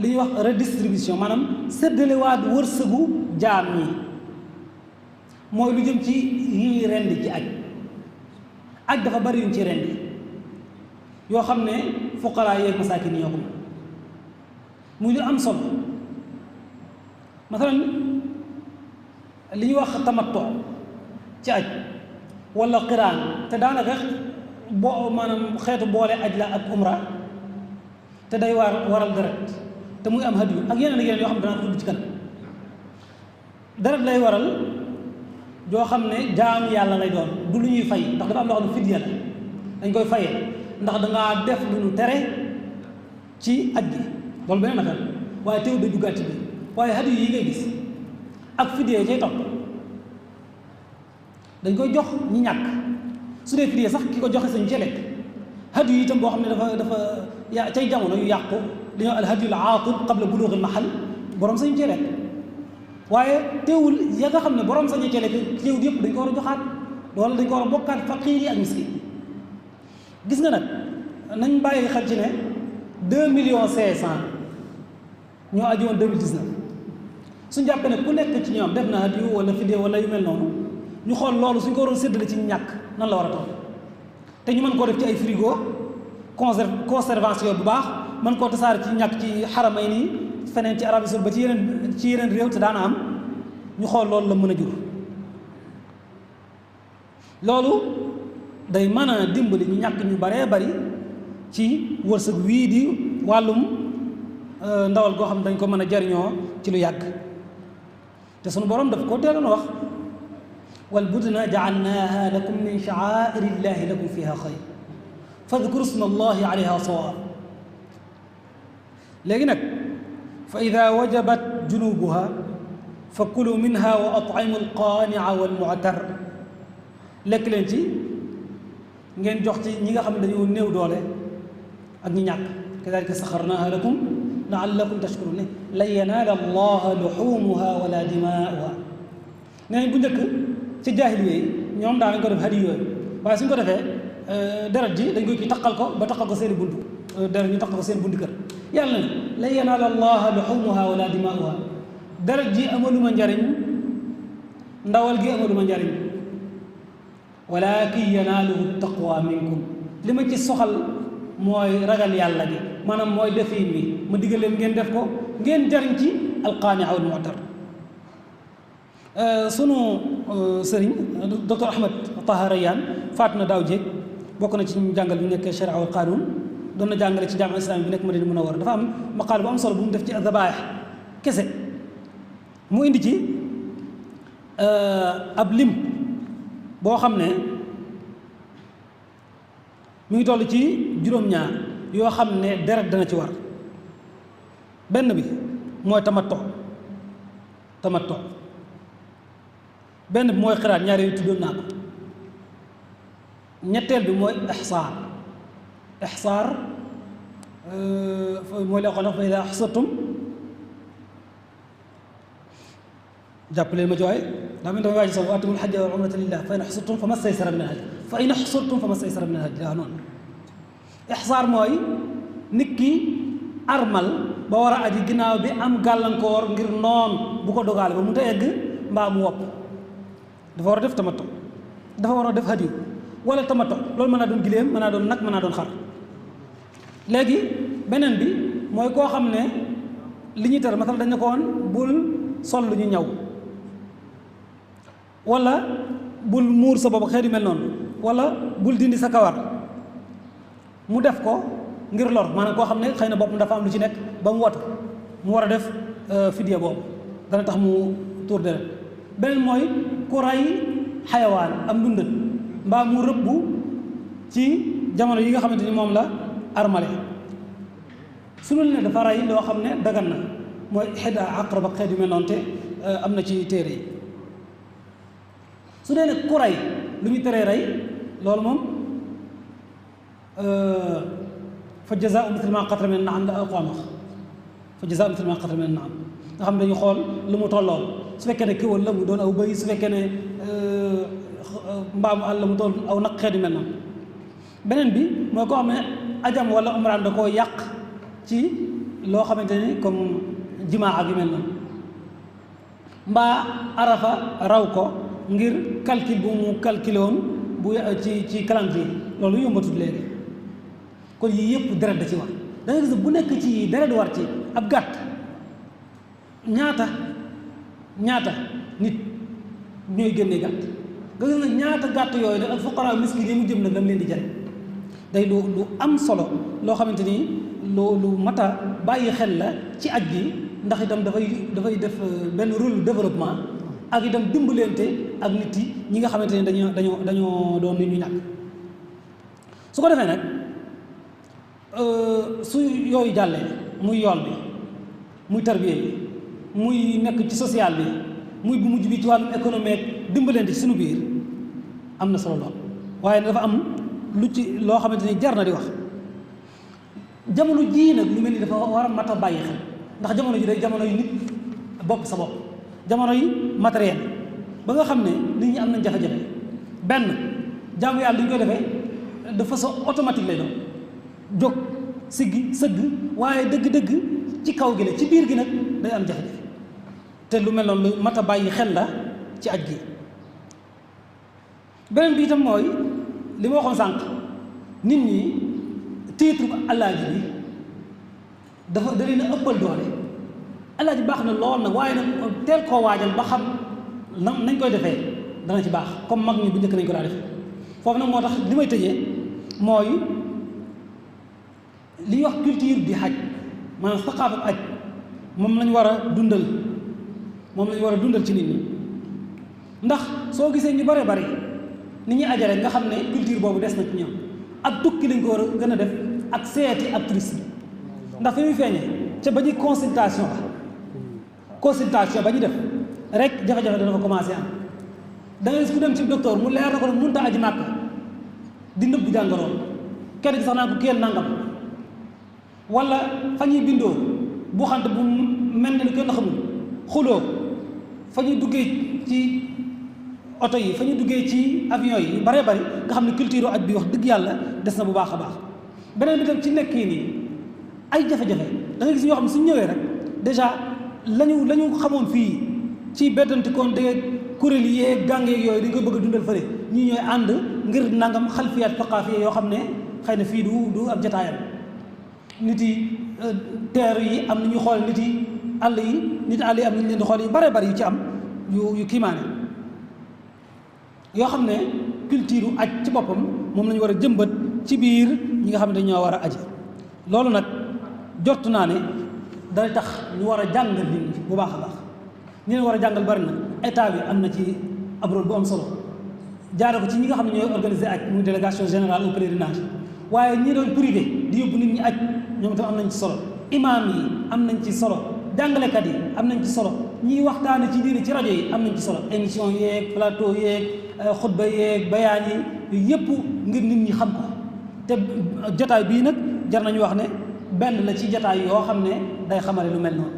li ñuy wax redistribution maanaam séddalewaat wërsëgu jaam ñi mooy lu jëm ci yi ñuy rendi ci aj dafa bari yuñ ci rendi yoo xam ne fuqaraa yeeg masaakin ñoo ko muy lu am solo masalan li ñuy wax tamattu ci aj wala qiraan te daanaka maanaam xeetu boole aj la ak umra te day waral deret te muy am hadiyu ak yeneen ak yeneen yoo xam ne danaa ko tudd ci kanam deret lay waral joo xam ne jaam yàlla lay doon du lu ñuy fay ndax dafa am loo xam ne fidya la dañ koy fayee ndax dangaa def lu ñu tere ci aj gi loolu beneen affaire waaye teew da duggaat ci biir waaye hadiyu yi ngay gis ak fidya yi cay topp dañ koy jox ñi ñàkk su dee fidya sax ki ko joxe sañ ci lekk hadiyu yi itam boo xam ne dafa cay jamono yu yàqu li ñuy al hadiyu al aaqib qabla buluug al mahal borom sañu ci lekk waaye teewul ya nga xam ne borom sañu ci lekk teewul yëpp dañ ko war a joxaat wala dañ ko war a bokkaat faqiir yi ak miskin gis nga nag nañ bàyyi xel ci ne 2,500,000 ñoo aji woon 2019 suñ jàppee ne ku nekk ci ñoom def na hadiyu wala fidya wala yu mel noonu ñu xool loolu suñ ko waroon séddale ci ñàkk nan la war a toll te ñu mën koo def ci ay frigo conservation bu baax mën koo tasaare ci ñàkk ci xaramay nii feneen ci Arabie Saoudite ba ci yeneen réew te daana am ñu xool loolu la mën a jur loolu day mën a dimbali ñu ñàkk ñu baree bari ci wërsëg wii di wàllum ndawal goo xam ne dañ ko mën a jariñoo ci lu yàgg te sunu borom daf ko teeloon wax wal budna jaalnaaha lakum min sha'aa'iri llahi lakum fiha xayr fadkuru sma allahi alayha sawaab léegi nag fa ida wajabat junubuha fa kulu minha wa at'imu alqaanica walmu'tar lekk leen ci ngeen jox ci ñi nga xam ne dañoo néew doole ak ñi ñàkk kadalika saxarnaaha lakum laallakum tashkurun ne lan yanaala allaha luxumuha wala dimaa'uha nee bu njëkk ci jaahiliya yi ñoom daanañ ko def hadiyu yooyu waaye suñ ko defee deret ji dañ koy kii taqal ko ba taqal ko seen i buntu deret ñu taqal ko seen buntu kër yàlla ne lan yanaala allaha luxumuha wala dimaa'uha deret ji amaluma njariñ ndawal gi amaluma njariñ walakin yanaaluhu taqwa minkum li ma ci soxal mooy ragal yàlla gi maanaam mooy defiin wi ma digal leen ngeen def ko ngeen jariñ ci alqaania wal mu'tar sunu sëriñ docteur Ahmed Taha Rayaan faatu na daaw jéeg bokk na ci ñu jàngal bi nekk sharia wal qanun doon na jàngale ci jaami'a islamique bi nekk Madina Munawwara dafa am maqaal bu am solo bu mu def ci zabaih kese mu indi ci ab lim boo xam ne mi ngi toll ci juróom-ñaar yoo xam ne deret dana ci war benn bi mooy tamattu benn bi mooy xiraat ñaar yooyu tuddoon naa ko ñetteel bi mooy ixsaar mooy la xool fa ida axsartum jàppaleen ma ci waaye daa mel damay waaj sax wa atimul xajja wal umrata lillah fa in axsartum fa mastaysara min al-hadi fa in axsartum fa mastaysara min al-hadi daa noonu ixsaar mooy nit ki armal ba ba war a aji ginnaaw bi am gàllankoor ngir noon bu ko dogaale ba mu ta egg mbaa mu wopp dafa war a def tamattu dafa war a def hadiyu wala tamattu loolu mën naa doon giléem mën naa doon nag mën naa doon xar léegi beneen bi mooy koo xam ne li ñuy tere masal dañ ne ko woon bul sol lu ñu ñaw wala bul muur sa bopp xeet yu mel noonu wala bul dindi sa kawar mu def ko ngir lor maanaam koo xam ne xëy na boppam dafa am lu ci nekk ba mu watu mu war a def fidya boobu dana tax mu tuur deret beneen mooy ku ray xayawaan am dundal mbaa mu rëbbu ci jamono yi nga xamante ni moom la armale su ne dafa ray loo xam ne dagan na mooy xedda aqrab ak xeet yu mel noonu te am na ci téere yi su dee nag ku ray lu ñu teree rey loolu moom fa jazaa'u mithlu maa qatala mina an-na'am la Alxuraan wax fa jazaa'u mithlu maa qatala mina an-na'am nga xam ne dañu xool lu mu tollool su fekkee ne kéwal la mu doon aw bëy su fekkee ne mbaamu àll la mu doon aw naq xeet yu mel noonu beneen bi mooy koo xam ne ajam wala umraan da koo yàq ci loo xamante ni comme jimaa ak yu mel noonu mbaa arafa raw ko ngir calcul bu mu calculé woon bu ci calendrier loolu yombatut léegi kon yii yëpp deret da ci war da nga gis bu nekk ci deret war ci ab gàtt ñaata nit ñooy génnee gàtt nga gis nag ñaata gàtt yooyu da ak fuqaraa miskin yi mu jëm nag lam leen di jariñ day lu am solo loo xamante ni lu mat a bàyyi xel la ci aj gi ndax itam dafay def benn rôle développement ak itam dimbalante ak nit yi ñi nga xamante ne dañoo doon nit ñu ñàkk su ko defee nag su yooyu jàllee muy yool bi muy tarbiya bi muy nekk ci social bi muy bu mujj bi ci wàllum économique dimbalante ci suñu biir am na solo lool waaye dafa am lu ci loo xamante ni jar na di wax jamono jii nag lu mel ni dafa war a mat a bàyyi xel ndax jamono ji day jamono yu nit bopp sa bopp jamono yi matériel ba nga xam ne nit ñi am nañ jafe-jafe benn jaamu yàlla li ñu koy defee de façon automatique lay doon jóg siggi sëgg waaye dëgg-dëgg ci kaw gi la ci biir gi nag day am jafe-jafe te lu mel noonu lu mat a bàyyi xel la ci aj gi beneen bi itam mooy li ma waxoon sànq nit ñi titre alaaji bi dafa da leen a ëppal doole alaaji baax na lool nag waaye nag teel koo waajal ba xam nañ koy defee dana ci baax comme mag ñi bu njëkk nañ ko daa defee foofu nag moo tax li may tëjee mooy li ñuy wax culture di xaj maanaam saqaafa aj moom lañ war a dundal ci nit ñi ndax soo gisee ñu bare bari nit ñi ajare nga xam ne culture boobu des na ci ñoom ak tukki lañ ko war a gën a def ak seeti ak tourisme ndax fi muy feeñee ca ba ñuy consultation ba ñu def rek jafe-jafe dana ko commencé am da ngay gis ku dem ci docteur mu leer na ko ne mënut a aji màkk di nëbbu jàngoroon kenn gi sax naa ko kiyal nangam wala fa ñuy bindoo bu xante bu mel ne kenn xamul xuloo fa ñuy duggee ci oto yi fa ñuy duggee ci avion yi bare bari nga xam ne culture aj bi wax dëgg yàlla des na bu baax a baax beneen bi tam ci nekk yi nii ay jafe-jafe da nga gis ñoo xam ne suñ ñëwee rek dèjà lañu xamoon fii ci beddantikoon dégg kuréel yi yeeg gàng yeeg yooyu dañ koy bëgg a dundal fële ñii ñooy ànd ngir nangam xalfiyaat faqaafiya yoo xam ne xëy na fii du ab jataayam nit yi teer yi am na ñu xool nit yi àll yi am nañu leen di xool yi bare bari yu ci am yu kiimaane yoo xam ne culture aj ci boppam moom la ñu war a jëmbat ci biir ñi nga xam ne dañoo war a aji loolu nag jot naa ne day tax ñu war a jàngal nit ñi bu baax a baax ñi leen war a jàngal bari na état bi am na ci ab rôle bu am solo jaare ko ci ñi nga xam ne ñooy organiser aj muy délégation générale au pèlerinage waaye ñi doon privé di yóbbu nit ñi aj ñoom itam am nañ ci solo imaam yi am nañ ci solo jàngalekat yi am nañ ci solo ñiy waxtaane ci diine ci rajo yi am nañ ci solo émission yeeg plateau yeeg xutba yeeg bayaan yi yëpp ngir nit ñi xam ko te jotaay bii nag jar nañu wax ne benn la ci jotaay yoo xam ne day xamale lu mel noonu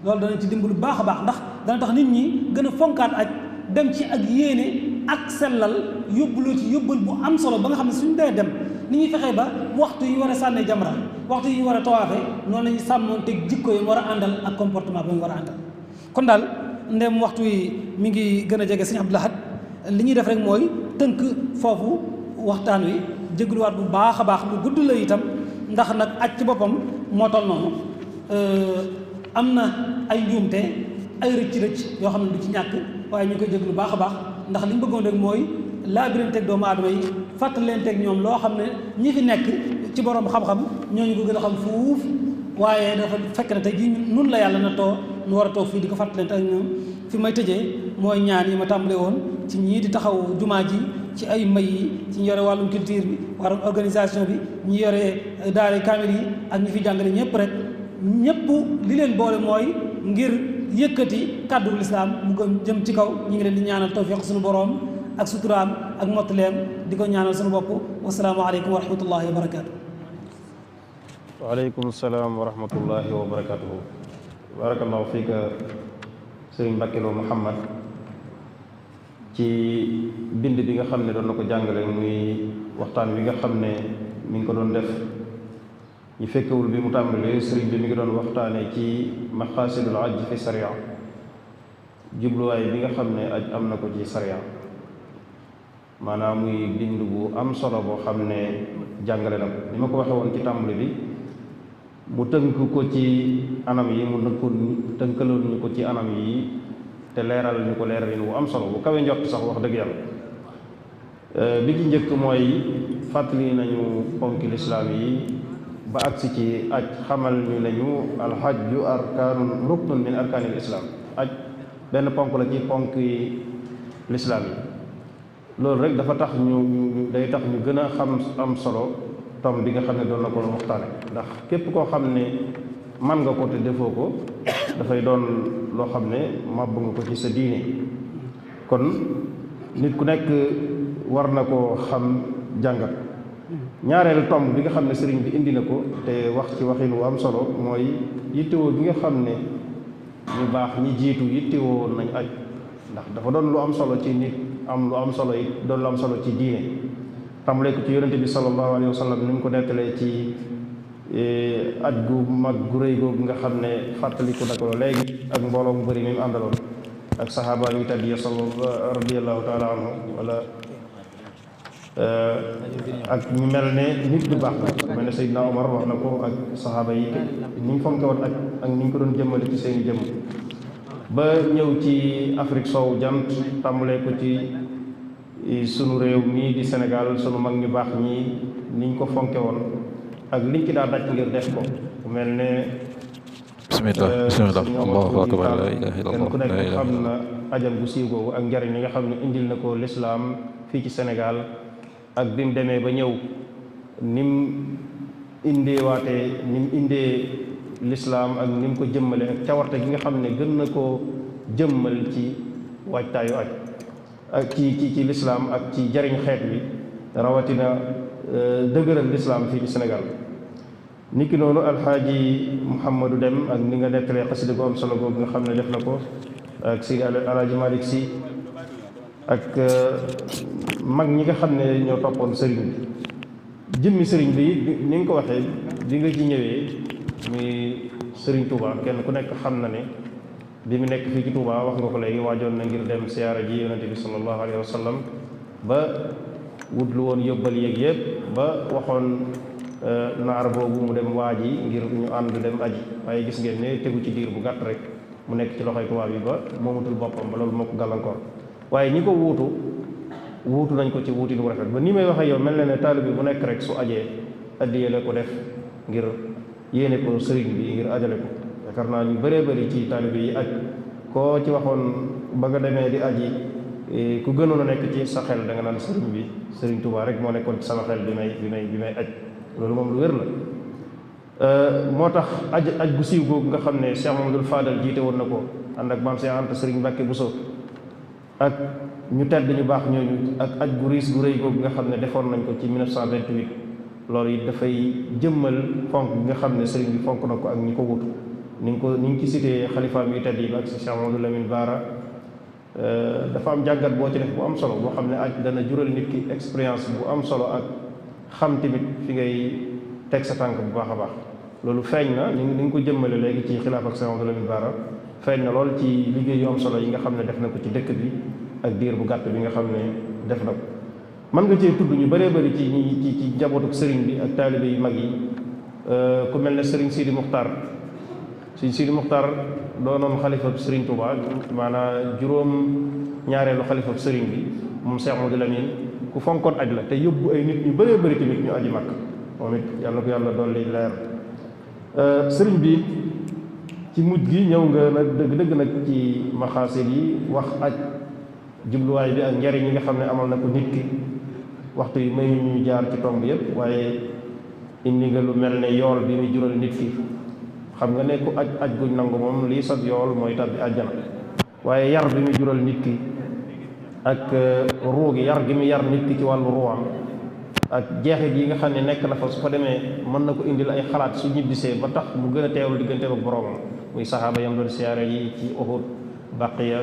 loolu danañ ci dimbalu baax a baax ndax dana tax nit ñi gën a fonkaat aj dem ci ak yéene ak sellal yóbbuloo ci yóbbal bu am solo ba nga xam ne suñu dee dem ni ñuy fexee ba waxtu yi war a sànnee jamra waxtu yi war a tawaafee noonu la ñuy sàmmoon teg jikko yi war a àndal ak comportement ba ñu war a àndal. kon daal ndem waxtu yi mi ngi gën a jege Sëñ Abdou Lahad li ñuy def rek mooy tënk foofu waxtaan wi jégluwaat bu baax a baax lu gudd la itam ndax nag aj ci boppam moo toll noonu am na ay njuumte ay rëcc-rëcc yoo xam ne du ci ñàkk waaye ñu koy jéglu baax a baax ndax li ñu bëggoon rek mooy laabiranteeg doomu aadama yi fàttalenteeg ñoom loo xam ne ñi fi nekk ci borom xam-xam ñooñu ko gën a xam fuuf waaye dafa fekk na tey jii nun la yàlla na too nu war a toog fii di ko fàttalente ak ñoom fi may tëjee mooy ñaan yi ma tàmbale woon ci ñii di taxaw jumaa ji ci ay may yi ci ñi yore wàllum culture bi wàllum organisation bi ñi yore daara kaamil yi ak ñi fi jàngale ñëpp rek ñëpp li leen boole mooy ngir yëkkati kàddu lislaam mu gën jëm ci kaw ñu ngi leen di ñaanal tawfiq suñu boroom ak suturaam ak mottaleem di ko ñaanal suñu bopp wasalaamu aleykum wa rahmatullahi wa barakaatu. waaleykum salaam wa rahmatullahi wa barakatuhu. barakallahu fiika sëriñ Mbàkke Lo Muhammad ci bind bi nga xam ne doon na ko jàngale muy waxtaan wi nga xam ne mi ngi ko doon def ñu fekkewul bi mu tàmbalee sëriñ bi mi ngi doon waxtaane ci maqaasidul aj fi sariya jubluwaay bi nga xam ne aj am na ko ci sariya maanaam muy bind bu am solo boo xam ne jàngale na ko ni ma ko waxe woon ci tàmbali bi mu tënk ko ci anam yi mu tënkaloon ñu ko ci anam yi te leeral ñu ko leeral wu am solo bu kawe njort sax wax dëgg yàlla bi ci njëkk mooy fàttali nañu ponki lislaam yi ba agsi ci aj xamal ñu nañu alxajju arkaanun ruknun min arkaanil islaam aj benn ponk la ci ponk yi lislaam yi loolu rek dafa tax ñu day tax ñu gën a xam am solo tom bi nga xam ne doon na ko waxtaane ndax képp koo xam ne man nga ko te defoo ko dafay doon loo xam ne màbb nga ko ci sa diine kon nit ku nekk war na koo xam jàngat ñaareelu tomb bi nga xam ne sëriñ bi indi na ko te wax ci waxin wu am solo mooy yittewoo bi nga xam ne ñu baax ñi jiitu yittewoo nañ aj ndax dafa doon lu am solo ci nit am lu am solo it doon lu am solo ci diine tàmbalee ko ci yonente bi sallallahu alayhi wa sallam ni mu ko nettalee ci aj gu mag gu rëy googu nga xam ne fàttaliku na ko léegi ak mbooloo mu bëri mi mu àndaloon ak saxaaba yu tedd ya radiyallahu taala anhu wala ak ñu mel ne nit ñu baax na mel ne Seydina Omar wax na ko ak saxaaba yi ni ñu fonke woon ak ni ñu ko doon jëmmale ci seeni jëmm ba ñëw ci Afrique soowu jant tàmbalee ko ci sunu réew mii di Sénégal sunu mag ñu baax ñi niñ ko fonke woon ak liñ ci daa daj ngir def ko ku mel ne bismillah allahu akbar la ilaha illallah kenn ku nekk xam na ajam bu siiw googu ak njariñ li nga xam ne indil na ko lislaam fii ci Sénégal ak bi mu demee ba ñëw nim indeewaatee nim indee lislaam ak ni mu ko jëmmale ak cawarte gi nga xam ne gën na koo jëmmal ci waajtaayu aj ak ci lislaam ak ci jariñ xeet bi rawatina dëgëral lislaam fii ci Sénégal niki noonu alxaaji Mouhamadou Dem ak ni nga nettalee xasida gu am solo googu nga xam ne def na ko ak si alaaji Malick Si ak mag ñi nga xam ne ñoo toppoon sëriñ bi jëmmi sëriñ bi ni nga ko waxee bi nga ci ñëwee muy sëriñ Touba kenn ku nekk xam na ne bi mu nekk fii ci Touba wax nga ko léegi waajoon na ngir dem siyaara ji yonente bi sallallahu alayhi wa sallam ba wut lu woon yóbbal yéeg yëpp ba waxoon naar boobu mu dem waaj yi ngir ñu ànd dem aji waaye gis ngeen ne tegu ci diir bu gàtt rek mu nekk ci loxoy tubaab yi ba moomutul boppam ba loolu moo ko gàllankoor waaye ñi ko wuutu nañ ko ci wuuti nu rafet ba ni may waxee yow mel na ne taalibe bi bu nekk rek su ajee addiyee la ko def ngir yéene ko sëriñ bi ngir ajale ko yaakaar naa ñu bëree bëri ci taalibe yi aj koo ci waxoon ba nga demee di aji ku gënoon a nekk ci sa xel da nga naan sëriñ bi sëriñ Tuubaa rek moo nekkoon ci sama xel bi may aj loolu moom lu wér la moo tax aj gu siiw googu nga xam ne Cheikh Mamadou Fadal jiite woon na ko ànd ak maam Cheikh Anta sëriñ Mbàkke Buso ak ñu tedd ñu baax ñooñu ak aj gu riis gu rëy googu nga xam ne defoon nañ ko ci 1928 loolu it dafay jëmmal fonk bi nga xam ne sëriñ bi fonk na ko ak ñi ko wutu ni ngi ci cité xalifaam yu tedd yi ak si Cheikh Mamadou Lamine Bara dafa am jàngat boo ci def bu am solo boo xam ne aj dana jural nit ki expérience bu am solo ak xam tamit fi ngay teg sa tànk bu baax a baax. loolu feeñ na ni nga ko jëmmale léegi ci xilaaf ak Sëñ Abdou Lamine Bara feeñ na lool ci liggéey yu am solo yi nga xam ne def na ko ci dëkk bi ak diir bu gàtt bi nga xam ne def na ko. mën nga cee tudd ñu bëree bëri ci njabootu sëriñ bi ak taalibe yu mag yi ku mel ne sëriñ Sidi Muxtaar doonoon xalifab sëriñ Touba maanaam juróom-ñaareelu xalifab sëriñ bi moom Cheikh Modou Lamine ku fonkoon aj la te yóbbu ay nit ñu bëree bëri tamit ñu aji mag moom it yàlla ko yàlla dolli leer. sëriñ bi ci mujj gi ñëw nga nag dëgg-dëgg nag ci maxaasid yi wax aj jubluwaay bi ak njariñ yi nga xam ne amal na ko nit ki waxtu yi may ñu jaar ci tomb yëpp waaye indi nga lu mel ne yool bi muy jural nit ki xam nga ne ku aj guñ nangu moom lii sab yool mooy tabbi àjjana waaye yar bi muy jural nit ki ak ruu gi yar gi mu yar nit ki ci wàllu ruuam ak jeexit yi nga xam ne nekk na fa su fa demee mën na ko indil ay xalaat su ñibbisee ba tax mu gën a teewlu diggante ak boroomam muy saxaaba yam doon siyaare yi ci Uhud Baqiya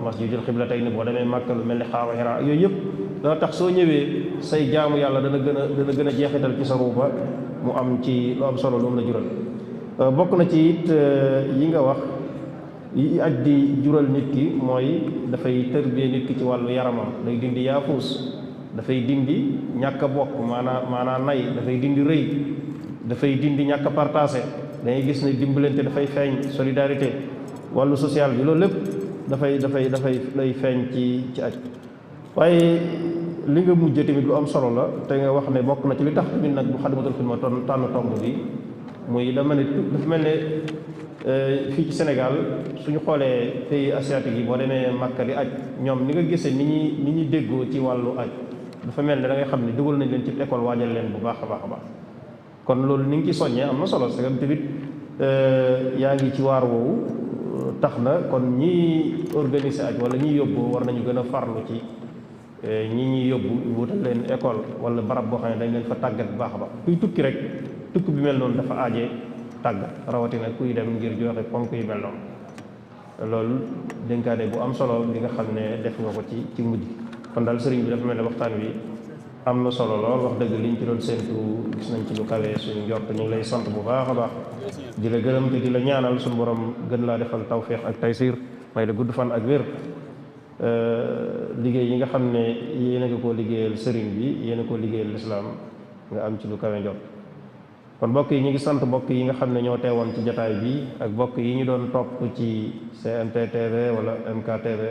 masjidul xiblatayni boo demee Màkka lu mel ni xaawa Hira yooyu yëpp dana tax soo ñëwee say jaamu yàlla dana gën a jeexital ci sa ruuba mu am ci lu am solo lu mu la jural bokk na ci it yi nga wax yi aj di jural nit ki mooy dafay tërbie nit ki ci wàllu yaramam day dindi yaafuus dafay dindi ñàkk a bokk maanaa nay dafay dindi rëy dafay dindi ñàkk a partagé dangay gis ne dimbalante dafay feeñ solidarité wàllu social bi loolu lépp dafay lay feeñ ci aj waaye li nga mujj tamit lu am solo la te nga wax ne bokk na ci li tax tamit nag bu Xadimatul Xidma tànn tomb bi muy dafa mel ne fii ci Sénégal suñu xoolee pays asiatique yi boo demee Makka di aj ñoom ni nga gisee ni ñuy déggoo ci wàllu aj dafa mel ne da ngay xam ne dugal nañ leen ci école waajal leen bu baax a baax a baax kon loolu ni nga ci soññee am na solo parce que tamit yaa ngi ci waar woowu tax na kon ñii organiser aj wala ñiy yóbbu war nañu gën a farlu ci ñi yóbbu wutal leen école wala barab boo xam ne dañ leen fa tàggat bu baax a baax kuy tukki rek tukki bi mel noonu dafa aajee tàggat rawatina kuy dem ngir joxe ponk yu mel noonu loolu dénkaane bu am solo li nga xam ne def nga ko ci mujj kon daal sëriñ bi dafa mel ne waxtaan wi am na solo lool wax dëgg liñ ci doon séentu gis nañ ci lu kawee suñu njort ñu ngi lay sant bu baax a baax di la gërëm te di la ñaanal suñu borom gën laa defal tawféex ak taysiir may la gudd fan ak wér liggéey yi nga xam ne yéen a nga koo liggéeyal sëriñ bi yéen a koo liggéeyal lislaam nga am ci lu kawe njort kon mbokk yi ñu ngi sant mbokk yi nga xam ne ñoo teewoon ci jataay bi ak mbokk yi ñu doon topp ci GMT TV wala MKTV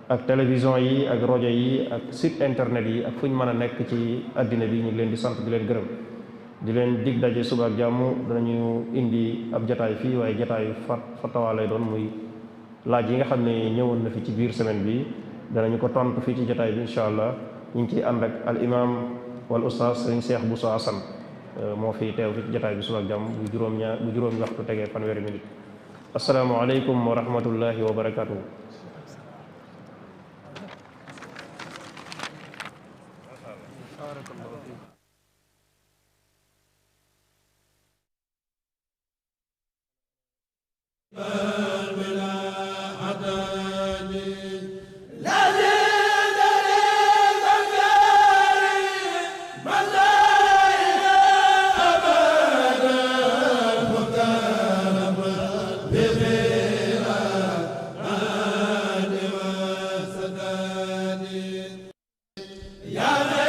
ak télévision yi ak rajo yi ak site internet yi ak fu ñu mën a nekk ci àddina bi ñu ngi leen di sant di leen gërëm di leen dig daje suba ak jàmm danañu indi ab jataay fii waaye jataayu fatawa lay doon muy laaj yi nga xam ne ñëwoon na fi ci biir semaine bi danañu ko tontu fii ci jataay bi incha allah ñu ngi ciy ànd ak al imam wal ustaas sëriñ Cheikh Bousso Assane moo fi teew fi ci jataay bi suba ak jàmm bu juróomi waxtu tegee fanweeri minute asalaamaaleykum wa rahmatullahi wa barakatuhu yaa